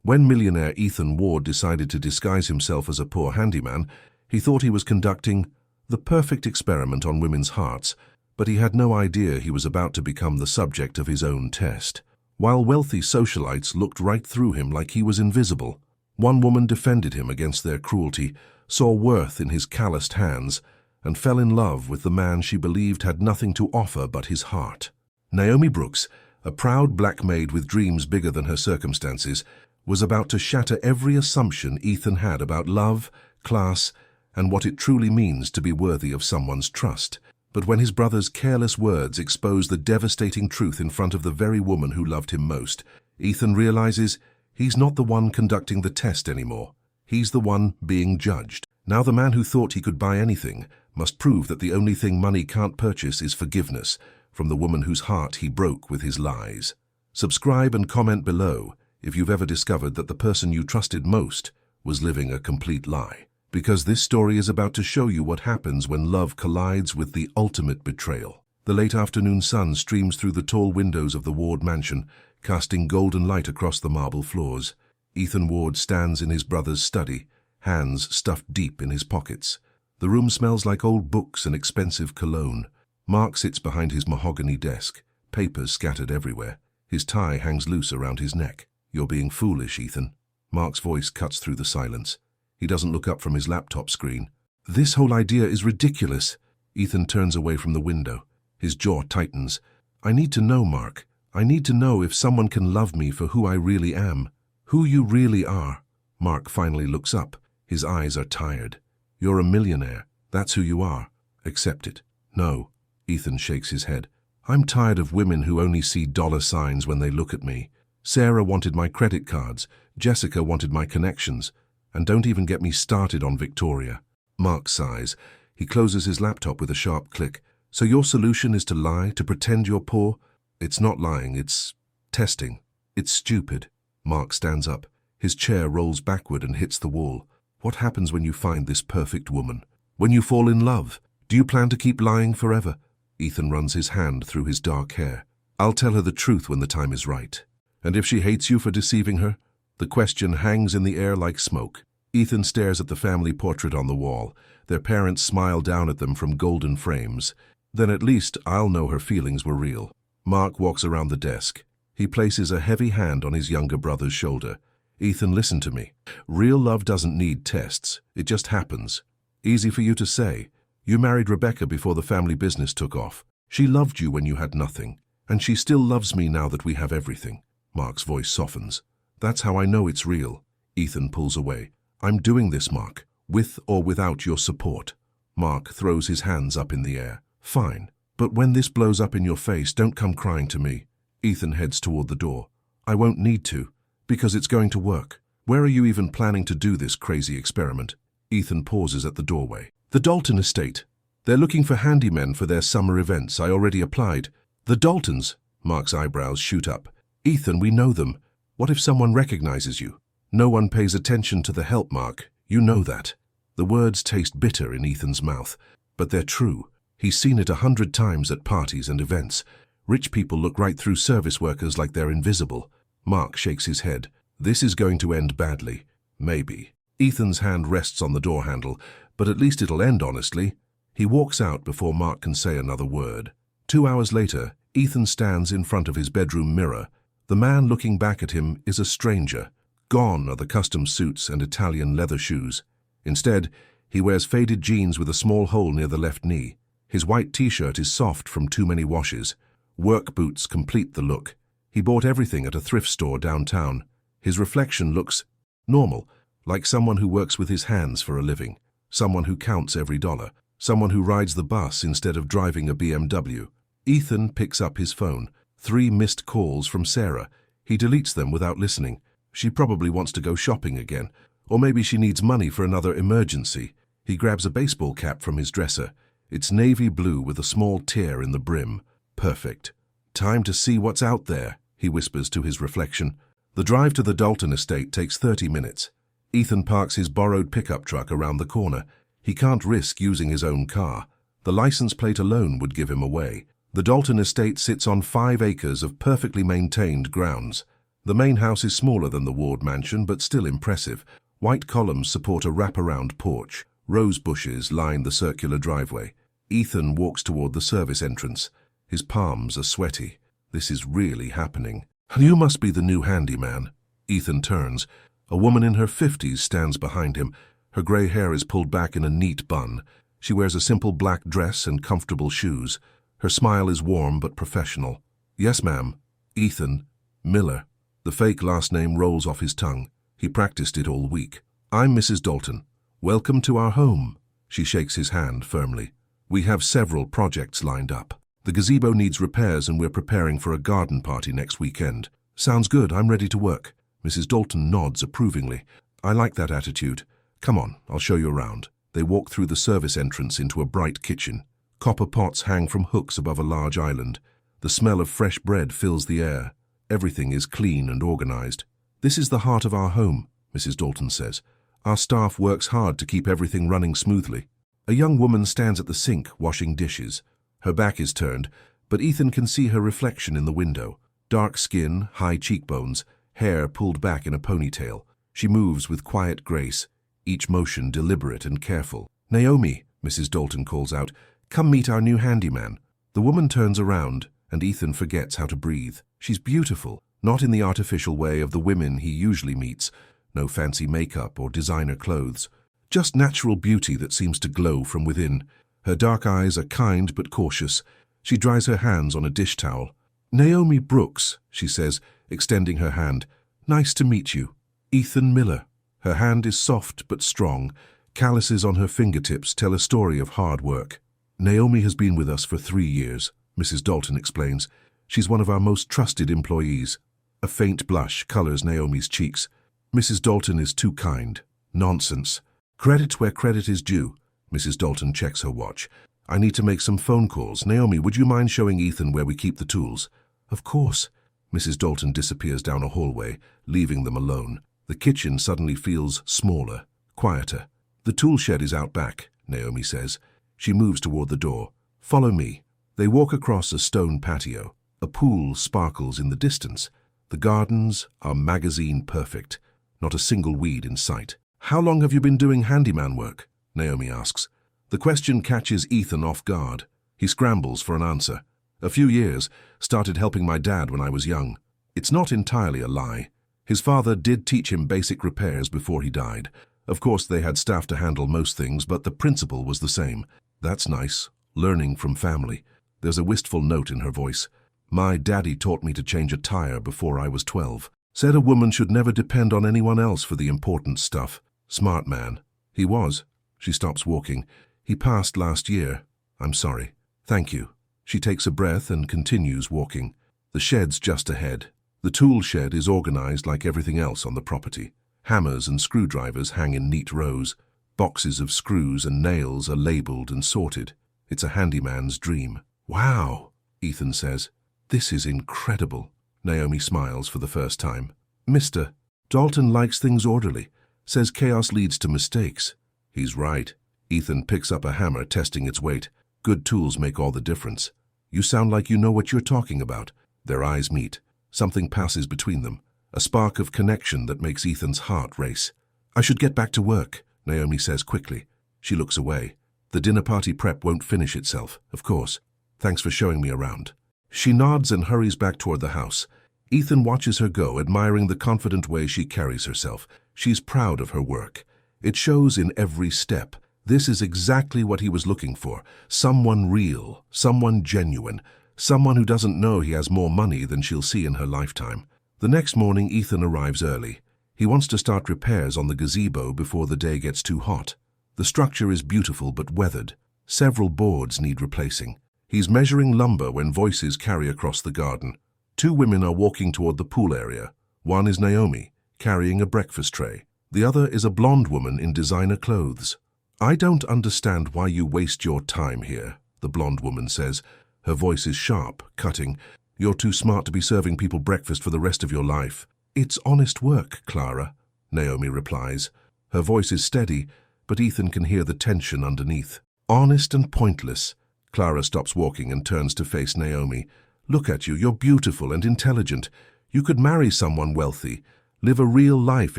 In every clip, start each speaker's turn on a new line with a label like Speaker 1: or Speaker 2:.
Speaker 1: When millionaire Ethan Ward decided to disguise himself as a poor handyman, he thought he was conducting the perfect experiment on women's hearts, but he had no idea he was about to become the subject of his own test. While wealthy socialites looked right through him like he was invisible, one woman defended him against their cruelty, saw worth in his calloused hands, and fell in love with the man she believed had nothing to offer but his heart. Naomi Brooks, a proud black maid with dreams bigger than her circumstances, was about to shatter every assumption Ethan had about love, class, and what it truly means to be worthy of someone's trust. But when his brother's careless words expose the devastating truth in front of the very woman who loved him most, Ethan realizes he's not the one conducting the test anymore. He's the one being judged. Now the man who thought he could buy anything must prove that the only thing money can't purchase is forgiveness from the woman whose heart he broke with his lies. Subscribe and comment below if you've ever discovered that the person you trusted most was living a complete lie. Because this story is about to show you what happens when love collides with the ultimate betrayal. The late afternoon sun streams through the tall windows of the Ward mansion, casting golden light across the marble floors. Ethan Ward stands in his brother's study, hands stuffed deep in his pockets. The room smells like old books and expensive cologne. Mark sits behind his mahogany desk, papers scattered everywhere. His tie hangs loose around his neck. "You're being foolish, Ethan." Mark's voice cuts through the silence. He doesn't look up from his laptop screen. "This whole idea is ridiculous." Ethan turns away from the window. His jaw tightens. "I need to know, Mark. I need to know if someone can love me for who I really am. Who you really are." Mark finally looks up. His eyes are tired. "You're a millionaire. That's who you are. Accept it." "No." Ethan shakes his head. "I'm tired of women who only see dollar signs when they look at me. Sarah wanted my credit cards. Jessica wanted my connections. And don't even get me started on Victoria." Mark sighs. He closes his laptop with a sharp click. "So your solution is to lie, to pretend you're poor?" "It's not lying, it's testing. It's stupid." Mark stands up. His chair rolls backward and hits the wall. "What happens when you find this perfect woman? When you fall in love? Do you plan to keep lying forever?" Ethan runs his hand through his dark hair. "I'll tell her the truth when the time is right." "And if she hates you for deceiving her?" The question hangs in the air like smoke. Ethan stares at the family portrait on the wall. Their parents smile down at them from golden frames. "Then at least I'll know her feelings were real." Mark walks around the desk. He places a heavy hand on his younger brother's shoulder. "Ethan, listen to me. Real love doesn't need tests. It just happens. Easy for you to say. You married Rebecca before the family business took off. She loved you when you had nothing. And she still loves me now that we have everything." Mark's voice softens. "That's how I know it's real." Ethan pulls away. "I'm doing this, Mark, with or without your support." Mark throws his hands up in the air. "Fine, but when this blows up in your face, don't come crying to me." Ethan heads toward the door. "I won't need to, because it's going to work. Where are you even planning to do this crazy experiment?" Ethan pauses at the doorway. "The Dalton estate. They're looking for handymen for their summer events. I already applied." "The Daltons?" Mark's eyebrows shoot up. "Ethan, we know them. What if someone recognizes you?" "No one pays attention to the help, Mark. You know that." The words taste bitter in Ethan's mouth, but they're true. He's seen it 100 times at parties and events. Rich people look right through service workers like they're invisible. Mark shakes his head. "This is going to end badly." "Maybe." Ethan's hand rests on the door handle, but at least it'll end honestly. He walks out before Mark can say another word. 2 hours later, Ethan stands in front of his bedroom mirror. The man looking back at him is a stranger. Gone are the custom suits and Italian leather shoes. Instead, he wears faded jeans with a small hole near the left knee. His white t-shirt is soft from too many washes. Work boots complete the look. He bought everything at a thrift store downtown. His reflection looks normal, like someone who works with his hands for a living, someone who counts every dollar, someone who rides the bus instead of driving a BMW. Ethan picks up his phone. 3 missed calls from Sarah. He deletes them without listening. She probably wants to go shopping again, or maybe she needs money for another emergency. He grabs a baseball cap from his dresser. It's navy blue with a small tear in the brim. Perfect. "Time to see what's out there," he whispers to his reflection. The drive to the Dalton estate takes 30 minutes. Ethan parks his borrowed pickup truck around the corner. He can't risk using his own car. The license plate alone would give him away. The Dalton estate sits on 5 acres of perfectly maintained grounds. The main house is smaller than the Ward mansion, but still impressive. White columns support a wraparound porch. Rose bushes line the circular driveway. Ethan walks toward the service entrance. His palms are sweaty. This is really happening. You must be the new handyman. Ethan turns. A woman in her 50s stands behind him. Her grey hair is pulled back in a neat bun. She wears a simple black dress and comfortable shoes. Her smile is warm but professional. Yes, ma'am. Ethan. Miller. The fake last name rolls off his tongue. He practiced it all week. I'm Mrs. Dalton. Welcome to our home. She shakes his hand firmly. We have several projects lined up. The gazebo needs repairs and we're preparing for a garden party next weekend. Sounds good, I'm ready to work. Mrs. Dalton nods approvingly. I like that attitude. Come on, I'll show you around. They walk through the service entrance into a bright kitchen. Copper pots hang from hooks above a large island. The smell of fresh bread fills the air. Everything is clean and organized. This is the heart of our home, Mrs. Dalton says. Our staff works hard to keep everything running smoothly. A young woman stands at the sink washing dishes. Her back is turned, but Ethan can see her reflection in the window. Dark skin, high cheekbones, hair pulled back in a ponytail. She moves with quiet grace, each motion deliberate and careful. Naomi, Mrs. Dalton calls out, come meet our new handyman. The woman turns around, and Ethan forgets how to breathe. She's beautiful, not in the artificial way of the women he usually meets. No fancy makeup or designer clothes. Just natural beauty that seems to glow from within. Her dark eyes are kind but cautious. She dries her hands on a dish towel. Naomi Brooks, she says, extending her hand. Nice to meet you. Ethan Miller. Her hand is soft but strong. Calluses on her fingertips tell a story of hard work. Naomi has been with us for 3 years, Mrs. Dalton explains. She's one of our most trusted employees. A faint blush colors Naomi's cheeks. Mrs. Dalton is too kind. Nonsense. Credit where credit is due. Mrs. Dalton checks her watch. I need to make some phone calls. Naomi, would you mind showing Ethan where we keep the tools? Of course. Mrs. Dalton disappears down a hallway, leaving them alone. The kitchen suddenly feels smaller, quieter. The tool shed is out back, Naomi says. She moves toward the door. Follow me. They walk across a stone patio. A pool sparkles in the distance. The gardens are magazine perfect. Not a single weed in sight. How long have you been doing handyman work? Naomi asks. The question catches Ethan off guard. He scrambles for an answer. A few years. Started helping my dad when I was young. It's not entirely a lie. His father did teach him basic repairs before he died. Of course, they had staff to handle most things, but the principle was the same. That's nice. Learning from family. There's a wistful note in her voice. My daddy taught me to change a tire before I was 12. Said a woman should never depend on anyone else for the important stuff. Smart man. He was. She stops walking. He passed last year. I'm sorry. Thank you. She takes a breath and continues walking. The shed's just ahead. The tool shed is organized like everything else on the property. Hammers and screwdrivers hang in neat rows. Boxes of screws and nails are labeled and sorted. It's a handyman's dream. Wow, Ethan says. This is incredible. Naomi smiles for the first time. Mr. Dalton likes things orderly. Says chaos leads to mistakes. He's right. Ethan picks up a hammer, testing its weight. Good tools make all the difference. You sound like you know what you're talking about. Their eyes meet. Something passes between them. A spark of connection that makes Ethan's heart race. I should get back to work, Naomi says quickly. She looks away. The dinner party prep won't finish itself, of course. Thanks for showing me around. She nods and hurries back toward the house. Ethan watches her go, admiring the confident way she carries herself. She's proud of her work. It shows in every step. This is exactly what he was looking for. Someone real, someone genuine, someone who doesn't know he has more money than she'll see in her lifetime. The next morning, Ethan arrives early. He wants to start repairs on the gazebo before the day gets too hot. The structure is beautiful but weathered. Several boards need replacing. He's measuring lumber when voices carry across the garden. 2 women are walking toward the pool area. One is Naomi, carrying a breakfast tray. The other is a blonde woman in designer clothes. I don't understand why you waste your time here, the blonde woman says. Her voice is sharp, cutting. You're too smart to be serving people breakfast for the rest of your life. It's honest work, Clara, Naomi replies. Her voice is steady, but Ethan can hear the tension underneath. Honest and pointless. Clara stops walking and turns to face Naomi. Look at you, you're beautiful and intelligent. You could marry someone wealthy, live a real life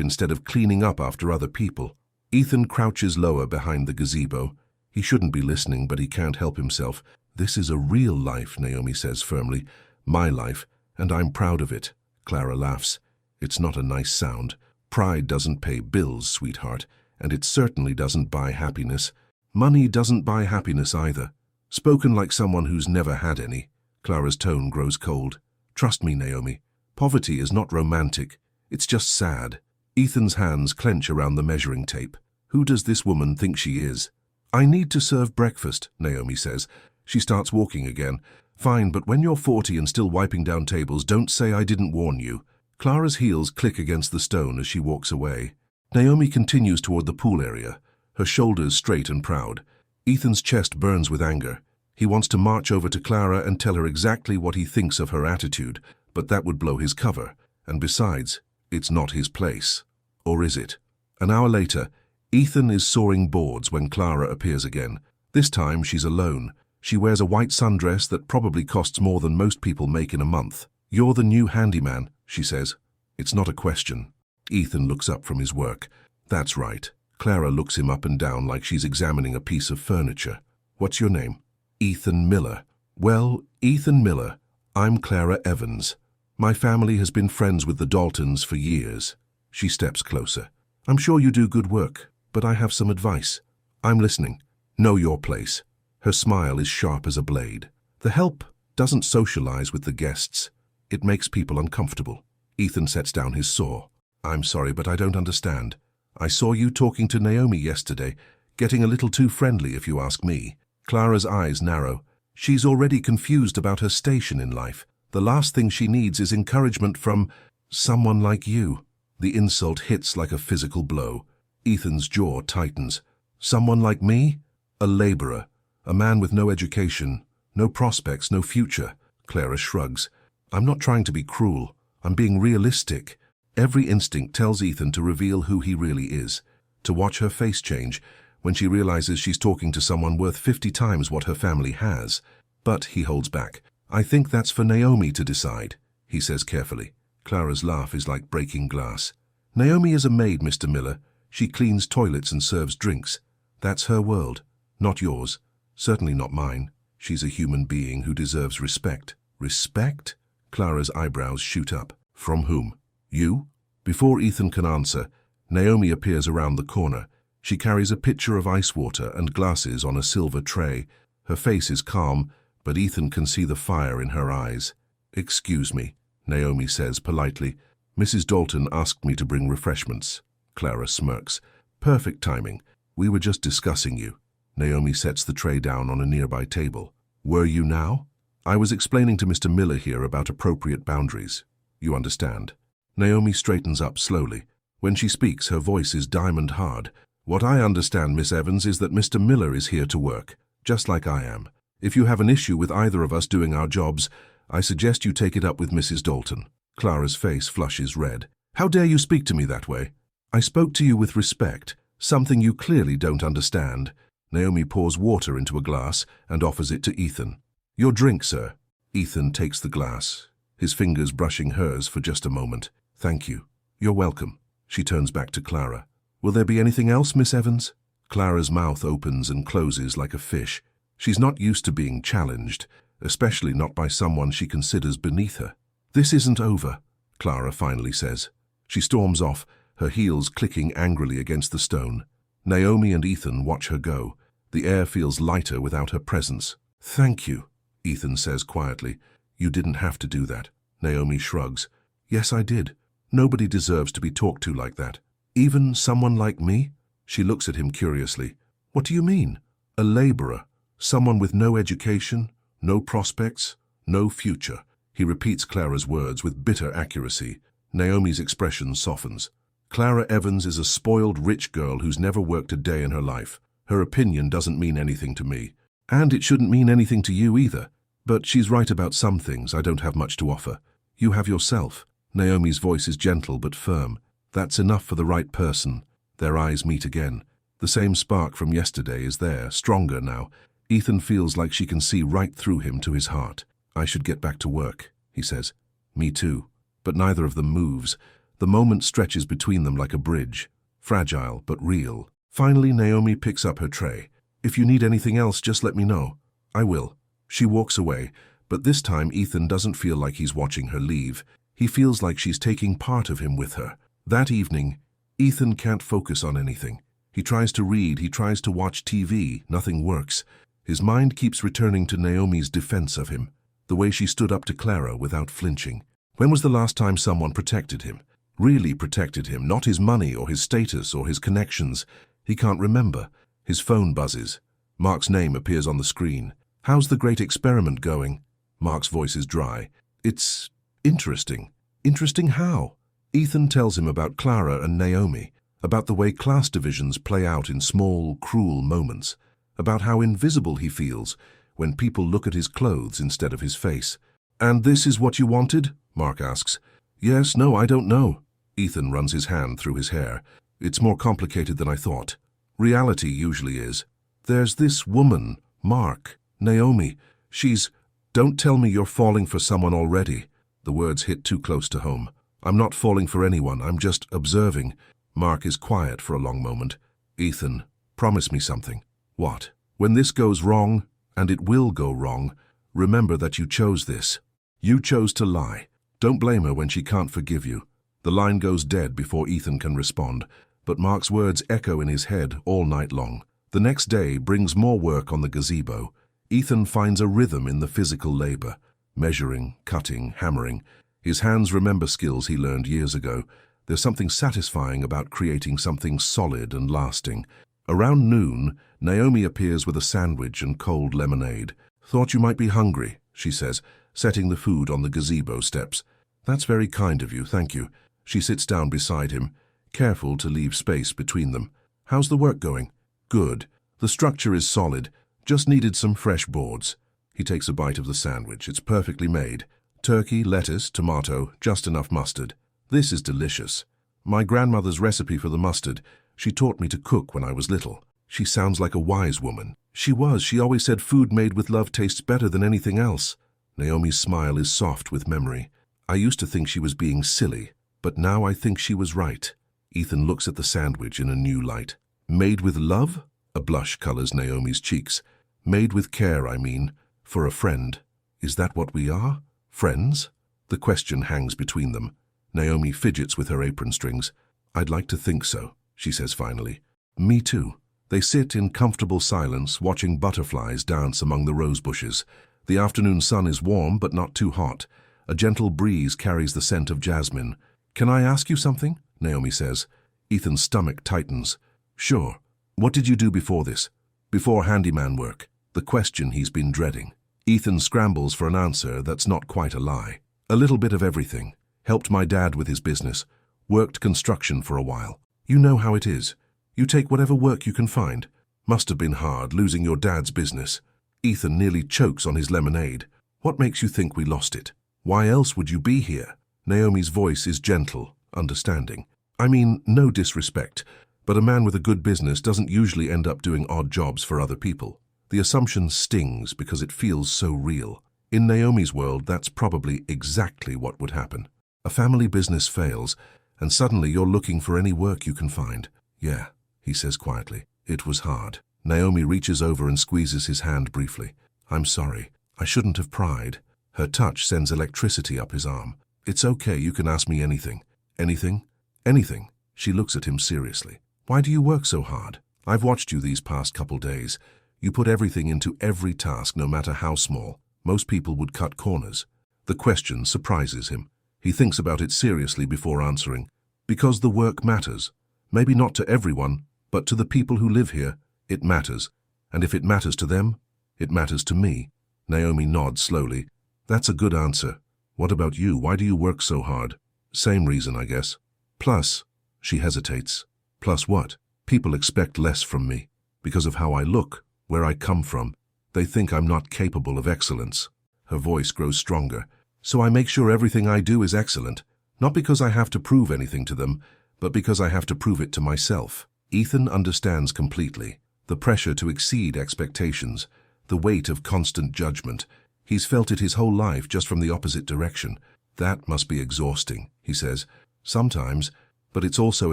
Speaker 1: instead of cleaning up after other people. Ethan crouches lower behind the gazebo. He shouldn't be listening, but he can't help himself. This is a real life, Naomi says firmly. My life, and I'm proud of it. Clara laughs. It's not a nice sound. Pride doesn't pay bills, sweetheart, and it certainly doesn't buy happiness. Money doesn't buy happiness either. Spoken like someone who's never had any. Clara's tone grows cold. Trust me, Naomi. Poverty is not romantic. It's just sad. Ethan's hands clench around the measuring tape. Who does this woman think she is? I need to serve breakfast, Naomi says. She starts walking again. Fine, but when you're 40 and still wiping down tables, don't say I didn't warn you. Clara's heels click against the stone as she walks away. Naomi continues toward the pool area, her shoulders straight and proud. Ethan's chest burns with anger. He wants to march over to Clara and tell her exactly what he thinks of her attitude, but that would blow his cover. And besides, it's not his place. Or is it? An hour later, Ethan is sawing boards when Clara appears again. This time she's alone. She wears a white sundress that probably costs more than most people make in a month. You're the new handyman, she says. It's not a question. Ethan looks up from his work. That's right. Clara looks him up and down like she's examining a piece of furniture. What's your name? Ethan Miller. Well, Ethan Miller. I'm Clara Evans. My family has been friends with the Daltons for years. She steps closer. I'm sure you do good work, but I have some advice. I'm listening. Know your place. Her smile is sharp as a blade. The help doesn't socialize with the guests. It makes people uncomfortable. Ethan sets down his saw. I'm sorry, but I don't understand. I saw you talking to Naomi yesterday, getting a little too friendly if you ask me. Clara's eyes narrow. She's already confused about her station in life. The last thing she needs is encouragement from someone like you. The insult hits like a physical blow. Ethan's jaw tightens. Someone like me? A laborer. A man with no education, no prospects, no future. Clara shrugs. I'm not trying to be cruel. I'm being realistic. Every instinct tells Ethan to reveal who he really is. To watch her face change when she realizes she's talking to someone worth 50 times what her family has. But he holds back. I think that's for Naomi to decide, he says carefully. Clara's laugh is like breaking glass. Naomi is a maid, Mr. Miller. She cleans toilets and serves drinks. That's her world, not yours. Certainly not mine. She's a human being who deserves respect. Respect? Clara's eyebrows shoot up. From whom? You? Before Ethan can answer, Naomi appears around the corner. She carries a pitcher of ice water and glasses on a silver tray. Her face is calm, but Ethan can see the fire in her eyes. Excuse me, Naomi says politely. Mrs. Dalton asked me to bring refreshments. Clara smirks. Perfect timing. We were just discussing you. Naomi sets the tray down on a nearby table. Were you now? I was explaining to Mr. Miller here about appropriate boundaries. You understand. Naomi straightens up slowly. When she speaks, her voice is diamond hard. What I understand, Miss Evans, is that Mr. Miller is here to work, just like I am. If you have an issue with either of us doing our jobs, I suggest you take it up with Mrs. Dalton. Clara's face flushes red. How dare you speak to me that way? I spoke to you with respect, something you clearly don't understand. Naomi pours water into a glass and offers it to Ethan. Your drink, sir. Ethan takes the glass, his fingers brushing hers for just a moment. Thank you. You're welcome. She turns back to Clara. Will there be anything else, Miss Evans? Clara's mouth opens and closes like a fish. She's not used to being challenged, especially not by someone she considers beneath her. This isn't over, Clara finally says. She storms off, her heels clicking angrily against the stone. Naomi and Ethan watch her go. The air feels lighter without her presence. Thank you, Ethan says quietly. You didn't have to do that. Naomi shrugs. Yes, I did. Nobody deserves to be talked to like that. Even someone like me? She looks at him curiously. What do you mean? A laborer. Someone with no education, no prospects, no future. He repeats Clara's words with bitter accuracy. Naomi's expression softens. Clara Evans is a spoiled rich girl who's never worked a day in her life. Her opinion doesn't mean anything to me. And it shouldn't mean anything to you either. But she's right about some things. I don't have much to offer. You have yourself. Naomi's voice is gentle but firm. That's enough for the right person. Their eyes meet again. The same spark from yesterday is there, stronger now. Ethan feels like she can see right through him to his heart. I should get back to work, he says. Me too. but neither of them moves. The moment stretches between them like a bridge, fragile but real. Finally, Naomi picks up her tray. "If you need anything else, just let me know." "I will." She walks away, but this time Ethan doesn't feel like he's watching her leave. He feels like she's taking part of him with her. That evening, Ethan can't focus on anything. He tries to read, he tries to watch TV, nothing works. His mind keeps returning to Naomi's defense of him, the way she stood up to Clara without flinching. When was the last time someone protected him? Really protected him, not his money or his status or his connections. He can't remember. His phone buzzes. Mark's name appears on the screen. "How's the great experiment going?" Mark's voice is dry. "It's interesting." Interesting how? Ethan tells him about Clara and Naomi, about the way class divisions play out in small, cruel moments, about how invisible he feels when people look at his clothes instead of his face. "And this is what you wanted?" Mark asks. "Yes, no, I don't know." Ethan runs his hand through his hair. "It's more complicated than I thought. Reality usually is. There's this woman, Mark, Naomi. She's... Don't tell me you're falling for someone already." The words hit too close to home. "I'm not falling for anyone, I'm just observing." Mark is quiet for a long moment. "Ethan, promise me something." "What?" "When this goes wrong, and it will go wrong, remember that you chose this. You chose to lie. Don't blame her when she can't forgive you." The line goes dead before Ethan can respond, but Mark's words echo in his head all night long. The next day brings more work on the gazebo. Ethan finds a rhythm in the physical labor, measuring, cutting, hammering. His hands remember skills he learned years ago. There's something satisfying about creating something solid and lasting. Around noon, Naomi appears with a sandwich and cold lemonade. "Thought you might be hungry," she says, setting the food on the gazebo steps. "That's very kind of you, thank you." She sits down beside him, careful to leave space between them. "How's the work going?" "Good. The structure is solid, just needed some fresh boards." He takes a bite of the sandwich. It's perfectly made. Turkey, lettuce, tomato, just enough mustard. "This is delicious. My grandmother's recipe for the mustard. She taught me to cook when I was little." She sounds like a wise woman. "She was. She always said food made with love tastes better than anything else." Naomi's smile is soft with memory. "I used to think she was being silly, but now I think she was right." Ethan looks at the sandwich in a new light. "Made with love?" A blush colors Naomi's cheeks. "Made with care, I mean. For a friend. Is that what we are? Friends?" The question hangs between them. Naomi fidgets with her apron strings. "I'd like to think so," she says finally. "Me too." They sit in comfortable silence, watching butterflies dance among the rose bushes. The afternoon sun is warm but not too hot. A gentle breeze carries the scent of jasmine. "Can I ask you something?" Naomi says. Ethan's stomach tightens. "Sure. What did you do before this? Before handyman work?" The question he's been dreading. Ethan scrambles for an answer that's not quite a lie. "A little bit of everything. Helped my dad with his business. Worked construction for a while. You know how it is. You take whatever work you can find. Must have been hard, losing your dad's business." Ethan nearly chokes on his lemonade. "What makes you think we lost it? Why else would you be here?" Naomi's voice is gentle, understanding. "I mean, no disrespect, but a man with a good business doesn't usually end up doing odd jobs for other people." The assumption stings because it feels so real. In Naomi's world, that's probably exactly what would happen. A family business fails, and suddenly you're looking for any work you can find. "Yeah," he says quietly. "It was hard." Naomi reaches over and squeezes his hand briefly. "I'm sorry. I shouldn't have pried." Her touch sends electricity up his arm. "It's okay, you can ask me anything." "Anything?" "Anything." She looks at him seriously. "Why do you work so hard? I've watched you these past couple days. You put everything into every task, no matter how small. Most people would cut corners." The question surprises him. He thinks about it seriously before answering. "Because the work matters. Maybe not to everyone, but to the people who live here, it matters. And if it matters to them, it matters to me." Naomi nods slowly. "That's a good answer. What about you? Why do you work so hard?" "Same reason, I guess. Plus," she hesitates. "Plus what?" "People expect less from me. Because of how I look, where I come from. They think I'm not capable of excellence." Her voice grows stronger. "So I make sure everything I do is excellent. Not because I have to prove anything to them, but because I have to prove it to myself." Ethan understands completely. The pressure to exceed expectations, the weight of constant judgment. He's felt it his whole life, just from the opposite direction. That must be exhausting, he says. Sometimes, but it's also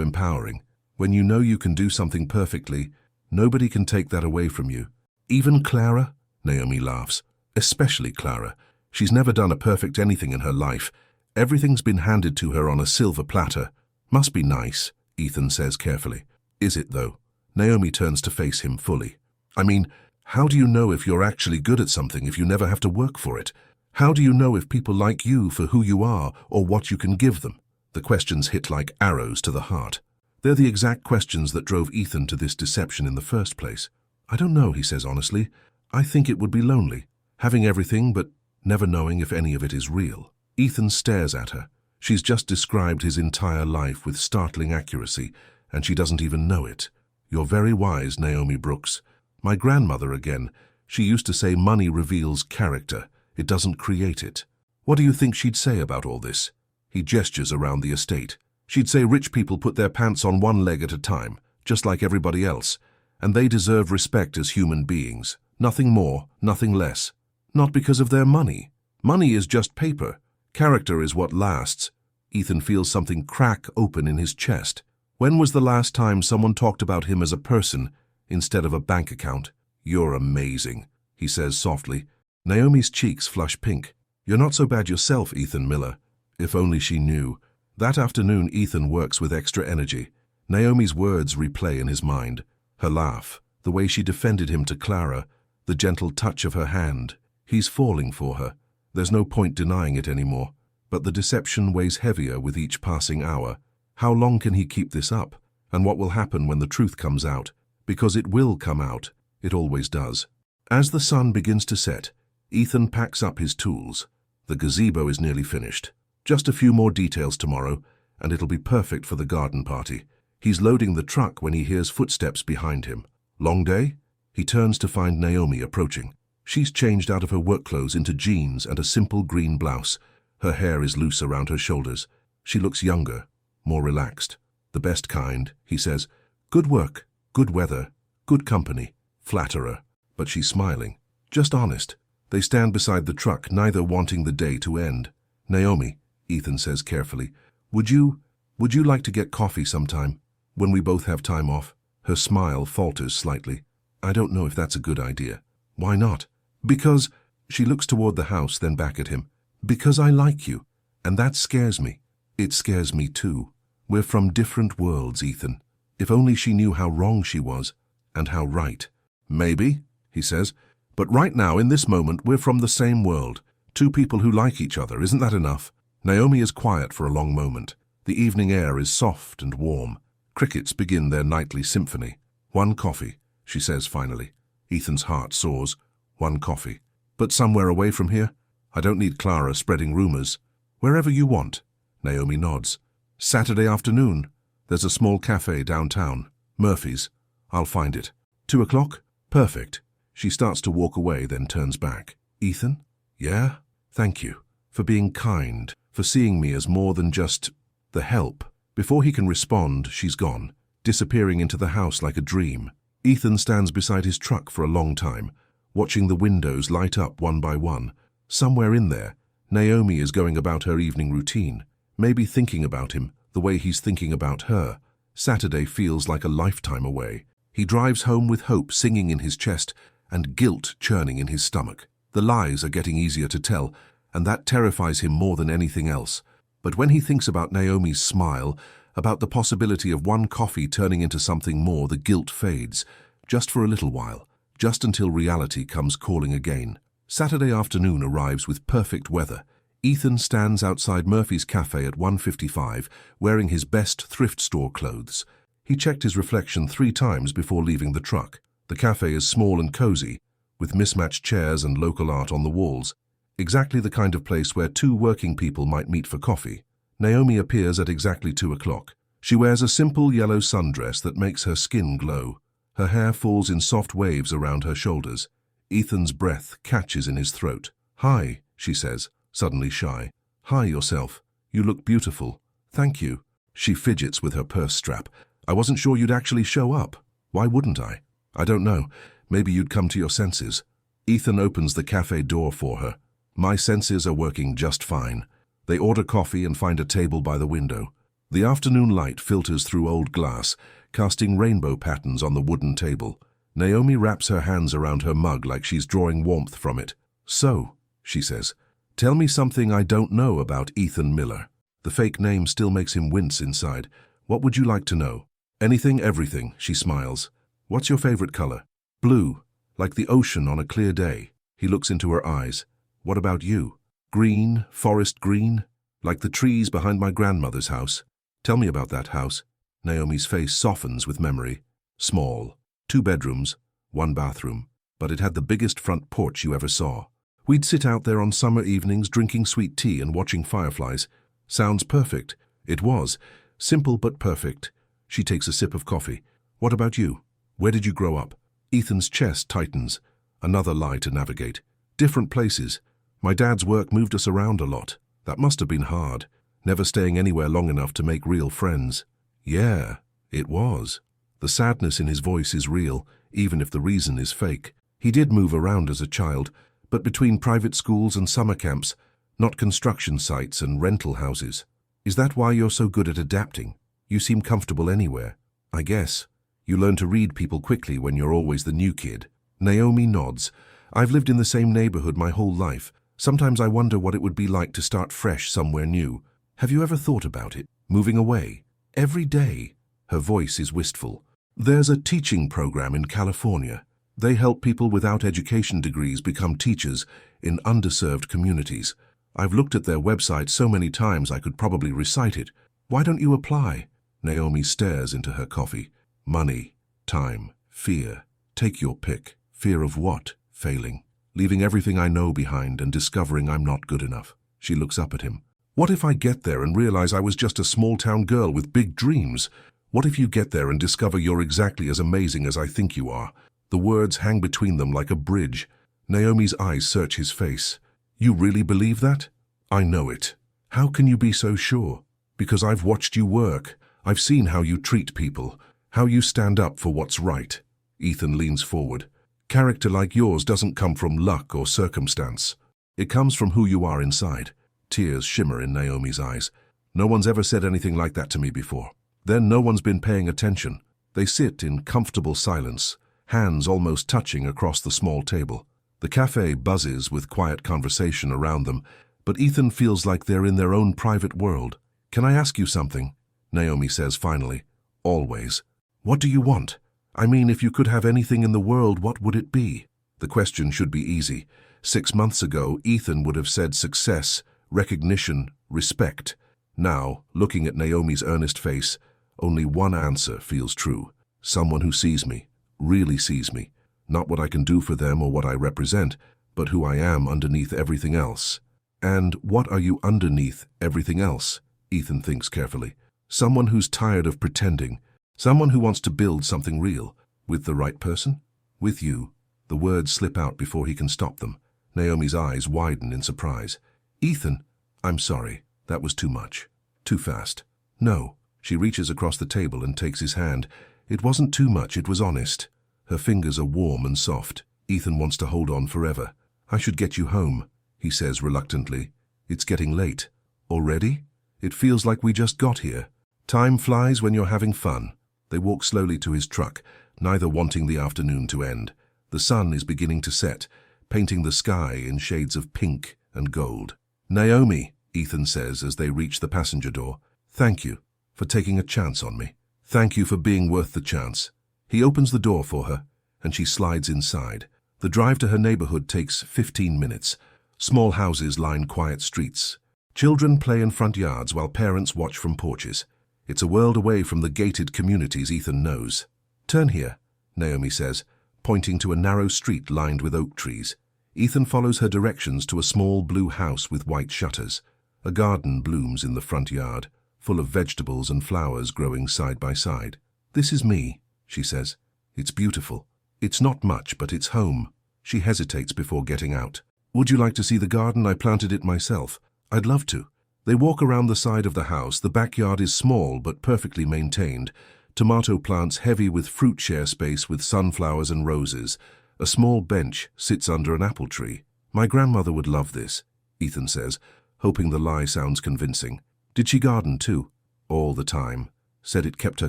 Speaker 1: empowering. When you know you can do something perfectly, nobody can take that away from you. Even Clara? Naomi laughs. Especially Clara. She's never done a perfect anything in her life. Everything's been handed to her on a silver platter. Must be nice, Ethan says carefully. Is it, though? Naomi turns to face him fully. I mean, how do you know if you're actually good at something if you never have to work for it? How do you know if people like you for who you are or what you can give them? The questions hit like arrows to the heart. They're the exact questions that drove Ethan to this deception in the first place. I don't know, he says honestly. I think it would be lonely, having everything but never knowing if any of it is real. Ethan stares at her. She's just described his entire life with startling accuracy, and she doesn't even know it. You're very wise, Naomi Brooks. My grandmother again. She used to say money reveals character. It doesn't create it. What do you think she'd say about all this? He gestures around the estate. She'd say rich people put their pants on one leg at a time, just like everybody else, and they deserve respect as human beings. Nothing more, nothing less. Not because of their money. Money is just paper. Character is what lasts. Ethan feels something crack open in his chest. When was the last time someone talked about him as a person instead of a bank account? You're amazing, he says softly. Naomi's cheeks flush pink. You're not so bad yourself, Ethan Miller. If only she knew. That afternoon, Ethan works with extra energy. Naomi's words replay in his mind. Her laugh, the way she defended him to Clara, the gentle touch of her hand. He's falling for her. There's no point denying it anymore. But the deception weighs heavier with each passing hour. How long can he keep this up? And what will happen when the truth comes out? Because it will come out. It always does. As the sun begins to set, Ethan packs up his tools. The gazebo is nearly finished. Just a few more details tomorrow, and it'll be perfect for the garden party. He's loading the truck when he hears footsteps behind him. Long day? He turns to find Naomi approaching. She's changed out of her work clothes into jeans and a simple green blouse. Her hair is loose around her shoulders. She looks younger, more relaxed. The best kind, he says. Good work, good weather, good company. Flatterer. But she's smiling. Just honest. They stand beside the truck, neither wanting the day to end. Naomi, Ethan says carefully, would you like to get coffee sometime, when we both have time off? Her smile falters slightly. I don't know if that's a good idea. Why not? Because, she looks toward the house, then back at him. Because I like you, and that scares me. It scares me too. We're from different worlds, Ethan. If only she knew how wrong she was, and how right. Maybe, he says, but right now, in this moment, we're from the same world. Two people who like each other, isn't that enough? Naomi is quiet for a long moment. The evening air is soft and warm. Crickets begin their nightly symphony. One coffee, she says finally. Ethan's heart soars. One coffee. But somewhere away from here? I don't need Clara spreading rumors. Wherever you want. Naomi nods. Saturday afternoon. There's a small cafe downtown. Murphy's. I'll find it. 2 o'clock? Perfect. She starts to walk away, then turns back. Ethan? Yeah? Thank you. For being kind. For seeing me as more than just the help. Before he can respond, she's gone, disappearing into the house like a dream. Ethan stands beside his truck for a long time, watching the windows light up one by one. Somewhere in there, Naomi is going about her evening routine, maybe thinking about him the way he's thinking about her. Saturday feels like a lifetime away. He drives home with hope singing in his chest and guilt churning in his stomach. The lies are getting easier to tell, and that terrifies him more than anything else. But when he thinks about Naomi's smile, about the possibility of one coffee turning into something more, the guilt fades, just for a little while, just until reality comes calling again. Saturday afternoon arrives with perfect weather. Ethan stands outside Murphy's cafe at 1:55, wearing his best thrift store clothes. He checked his reflection 3 times before leaving the truck. The cafe is small and cozy, with mismatched chairs and local art on the walls. Exactly the kind of place where 2 working people might meet for coffee. Naomi appears at exactly 2 o'clock. She wears a simple yellow sundress that makes her skin glow. Her hair falls in soft waves around her shoulders. Ethan's breath catches in his throat. Hi, she says, suddenly shy. Hi yourself. You look beautiful. Thank you. She fidgets with her purse strap. I wasn't sure you'd actually show up. Why wouldn't I? I don't know. Maybe you'd come to your senses. Ethan opens the cafe door for her. My senses are working just fine. They order coffee and find a table by the window. The afternoon light filters through old glass, casting rainbow patterns on the wooden table. Naomi wraps her hands around her mug like she's drawing warmth from it. "So," she says, "tell me something I don't know about Ethan Miller." The fake name still makes him wince inside. "What would you like to know?" "Anything, everything," she smiles. "What's your favorite color?" "Blue, like the ocean on a clear day." He looks into her eyes. "What about you?" "Green, forest green, like the trees behind my grandmother's house." "Tell me about that house." Naomi's face softens with memory. "Small, 2 bedrooms, 1 bathroom, but it had the biggest front porch you ever saw. We'd sit out there on summer evenings drinking sweet tea and watching fireflies. Sounds perfect." It was. Simple but perfect. She takes a sip of coffee. "What about you? Where did you grow up?" Ethan's chest tightens. Another lie to navigate. "Different places. My dad's work moved us around a lot. That must have been hard, never staying anywhere long enough to make real friends." "Yeah, it was." The sadness in his voice is real, even if the reason is fake. He did move around as a child, but between private schools and summer camps, not construction sites and rental houses. "Is that why you're so good at adapting? You seem comfortable anywhere." "I guess. You learn to read people quickly when you're always the new kid." Naomi nods. "I've lived in the same neighborhood my whole life. Sometimes I wonder what it would be like to start fresh somewhere new. Have you ever thought about it? Moving away? Every day?" Her voice is wistful. "There's a teaching program in California. They help people without education degrees become teachers in underserved communities. I've looked at their website so many times I could probably recite it. Why don't you apply?" Naomi stares into her coffee. "Money, time, fear. Take your pick." "Fear of what?" "Failing. Leaving everything I know behind and discovering I'm not good enough." She looks up at him. "What if I get there and realize I was just a small-town girl with big dreams? What if you get there and discover you're exactly as amazing as I think you are?" The words hang between them like a bridge. Naomi's eyes search his face. "You really believe that?" "I know it." "How can you be so sure?" "Because I've watched you work. I've seen how you treat people, how you stand up for what's right." Ethan leans forward. "Character like yours doesn't come from luck or circumstance. It comes from who you are inside." Tears shimmer in Naomi's eyes. "No one's ever said anything like that to me before." Then no one's been paying attention. They sit in comfortable silence, hands almost touching across the small table. The cafe buzzes with quiet conversation around them, but Ethan feels like they're in their own private world. "Can I ask you something?" Naomi says finally. "Always." "What do you want? I mean, if you could have anything in the world, what would it be?" The question should be easy. 6 months ago, Ethan would have said success, recognition, respect. Now, looking at Naomi's earnest face, only one answer feels true. Someone who sees me, really sees me. Not what I can do for them or what I represent, but who I am underneath everything else. "And what are you underneath everything else?" Ethan thinks carefully. "Someone who's tired of pretending. Someone who wants to build something real. With the right person? With you." The words slip out before he can stop them. Naomi's eyes widen in surprise. "Ethan, I'm sorry. That was too much. Too fast." "No." She reaches across the table and takes his hand. "It wasn't too much, it was honest." Her fingers are warm and soft. Ethan wants to hold on forever. "I should get you home," he says reluctantly. "It's getting late." "Already? It feels like we just got here." "Time flies when you're having fun." They walk slowly to his truck, neither wanting the afternoon to end. The sun is beginning to set, painting the sky in shades of pink and gold. "Naomi," Ethan says as they reach the passenger door, "thank you for taking a chance on me. Thank you for being worth the chance." He opens the door for her, and she slides inside. The drive to her neighborhood takes 15 minutes. Small houses line quiet streets. Children play in front yards while parents watch from porches. It's a world away from the gated communities Ethan knows. "Turn here," Naomi says, pointing to a narrow street lined with oak trees. Ethan follows her directions to a small blue house with white shutters. A garden blooms in the front yard, full of vegetables and flowers growing side by side. "This is me," she says. "It's beautiful. It's not much, but it's home." She hesitates before getting out. "Would you like to see the garden? I planted it myself." "I'd love to." They walk around the side of the house. The backyard is small but perfectly maintained. Tomato plants heavy with fruit share space with sunflowers and roses. A small bench sits under an apple tree. "My grandmother would love this," Ethan says. hoping the lie sounds convincing. Did she garden too? All the time. Said it kept her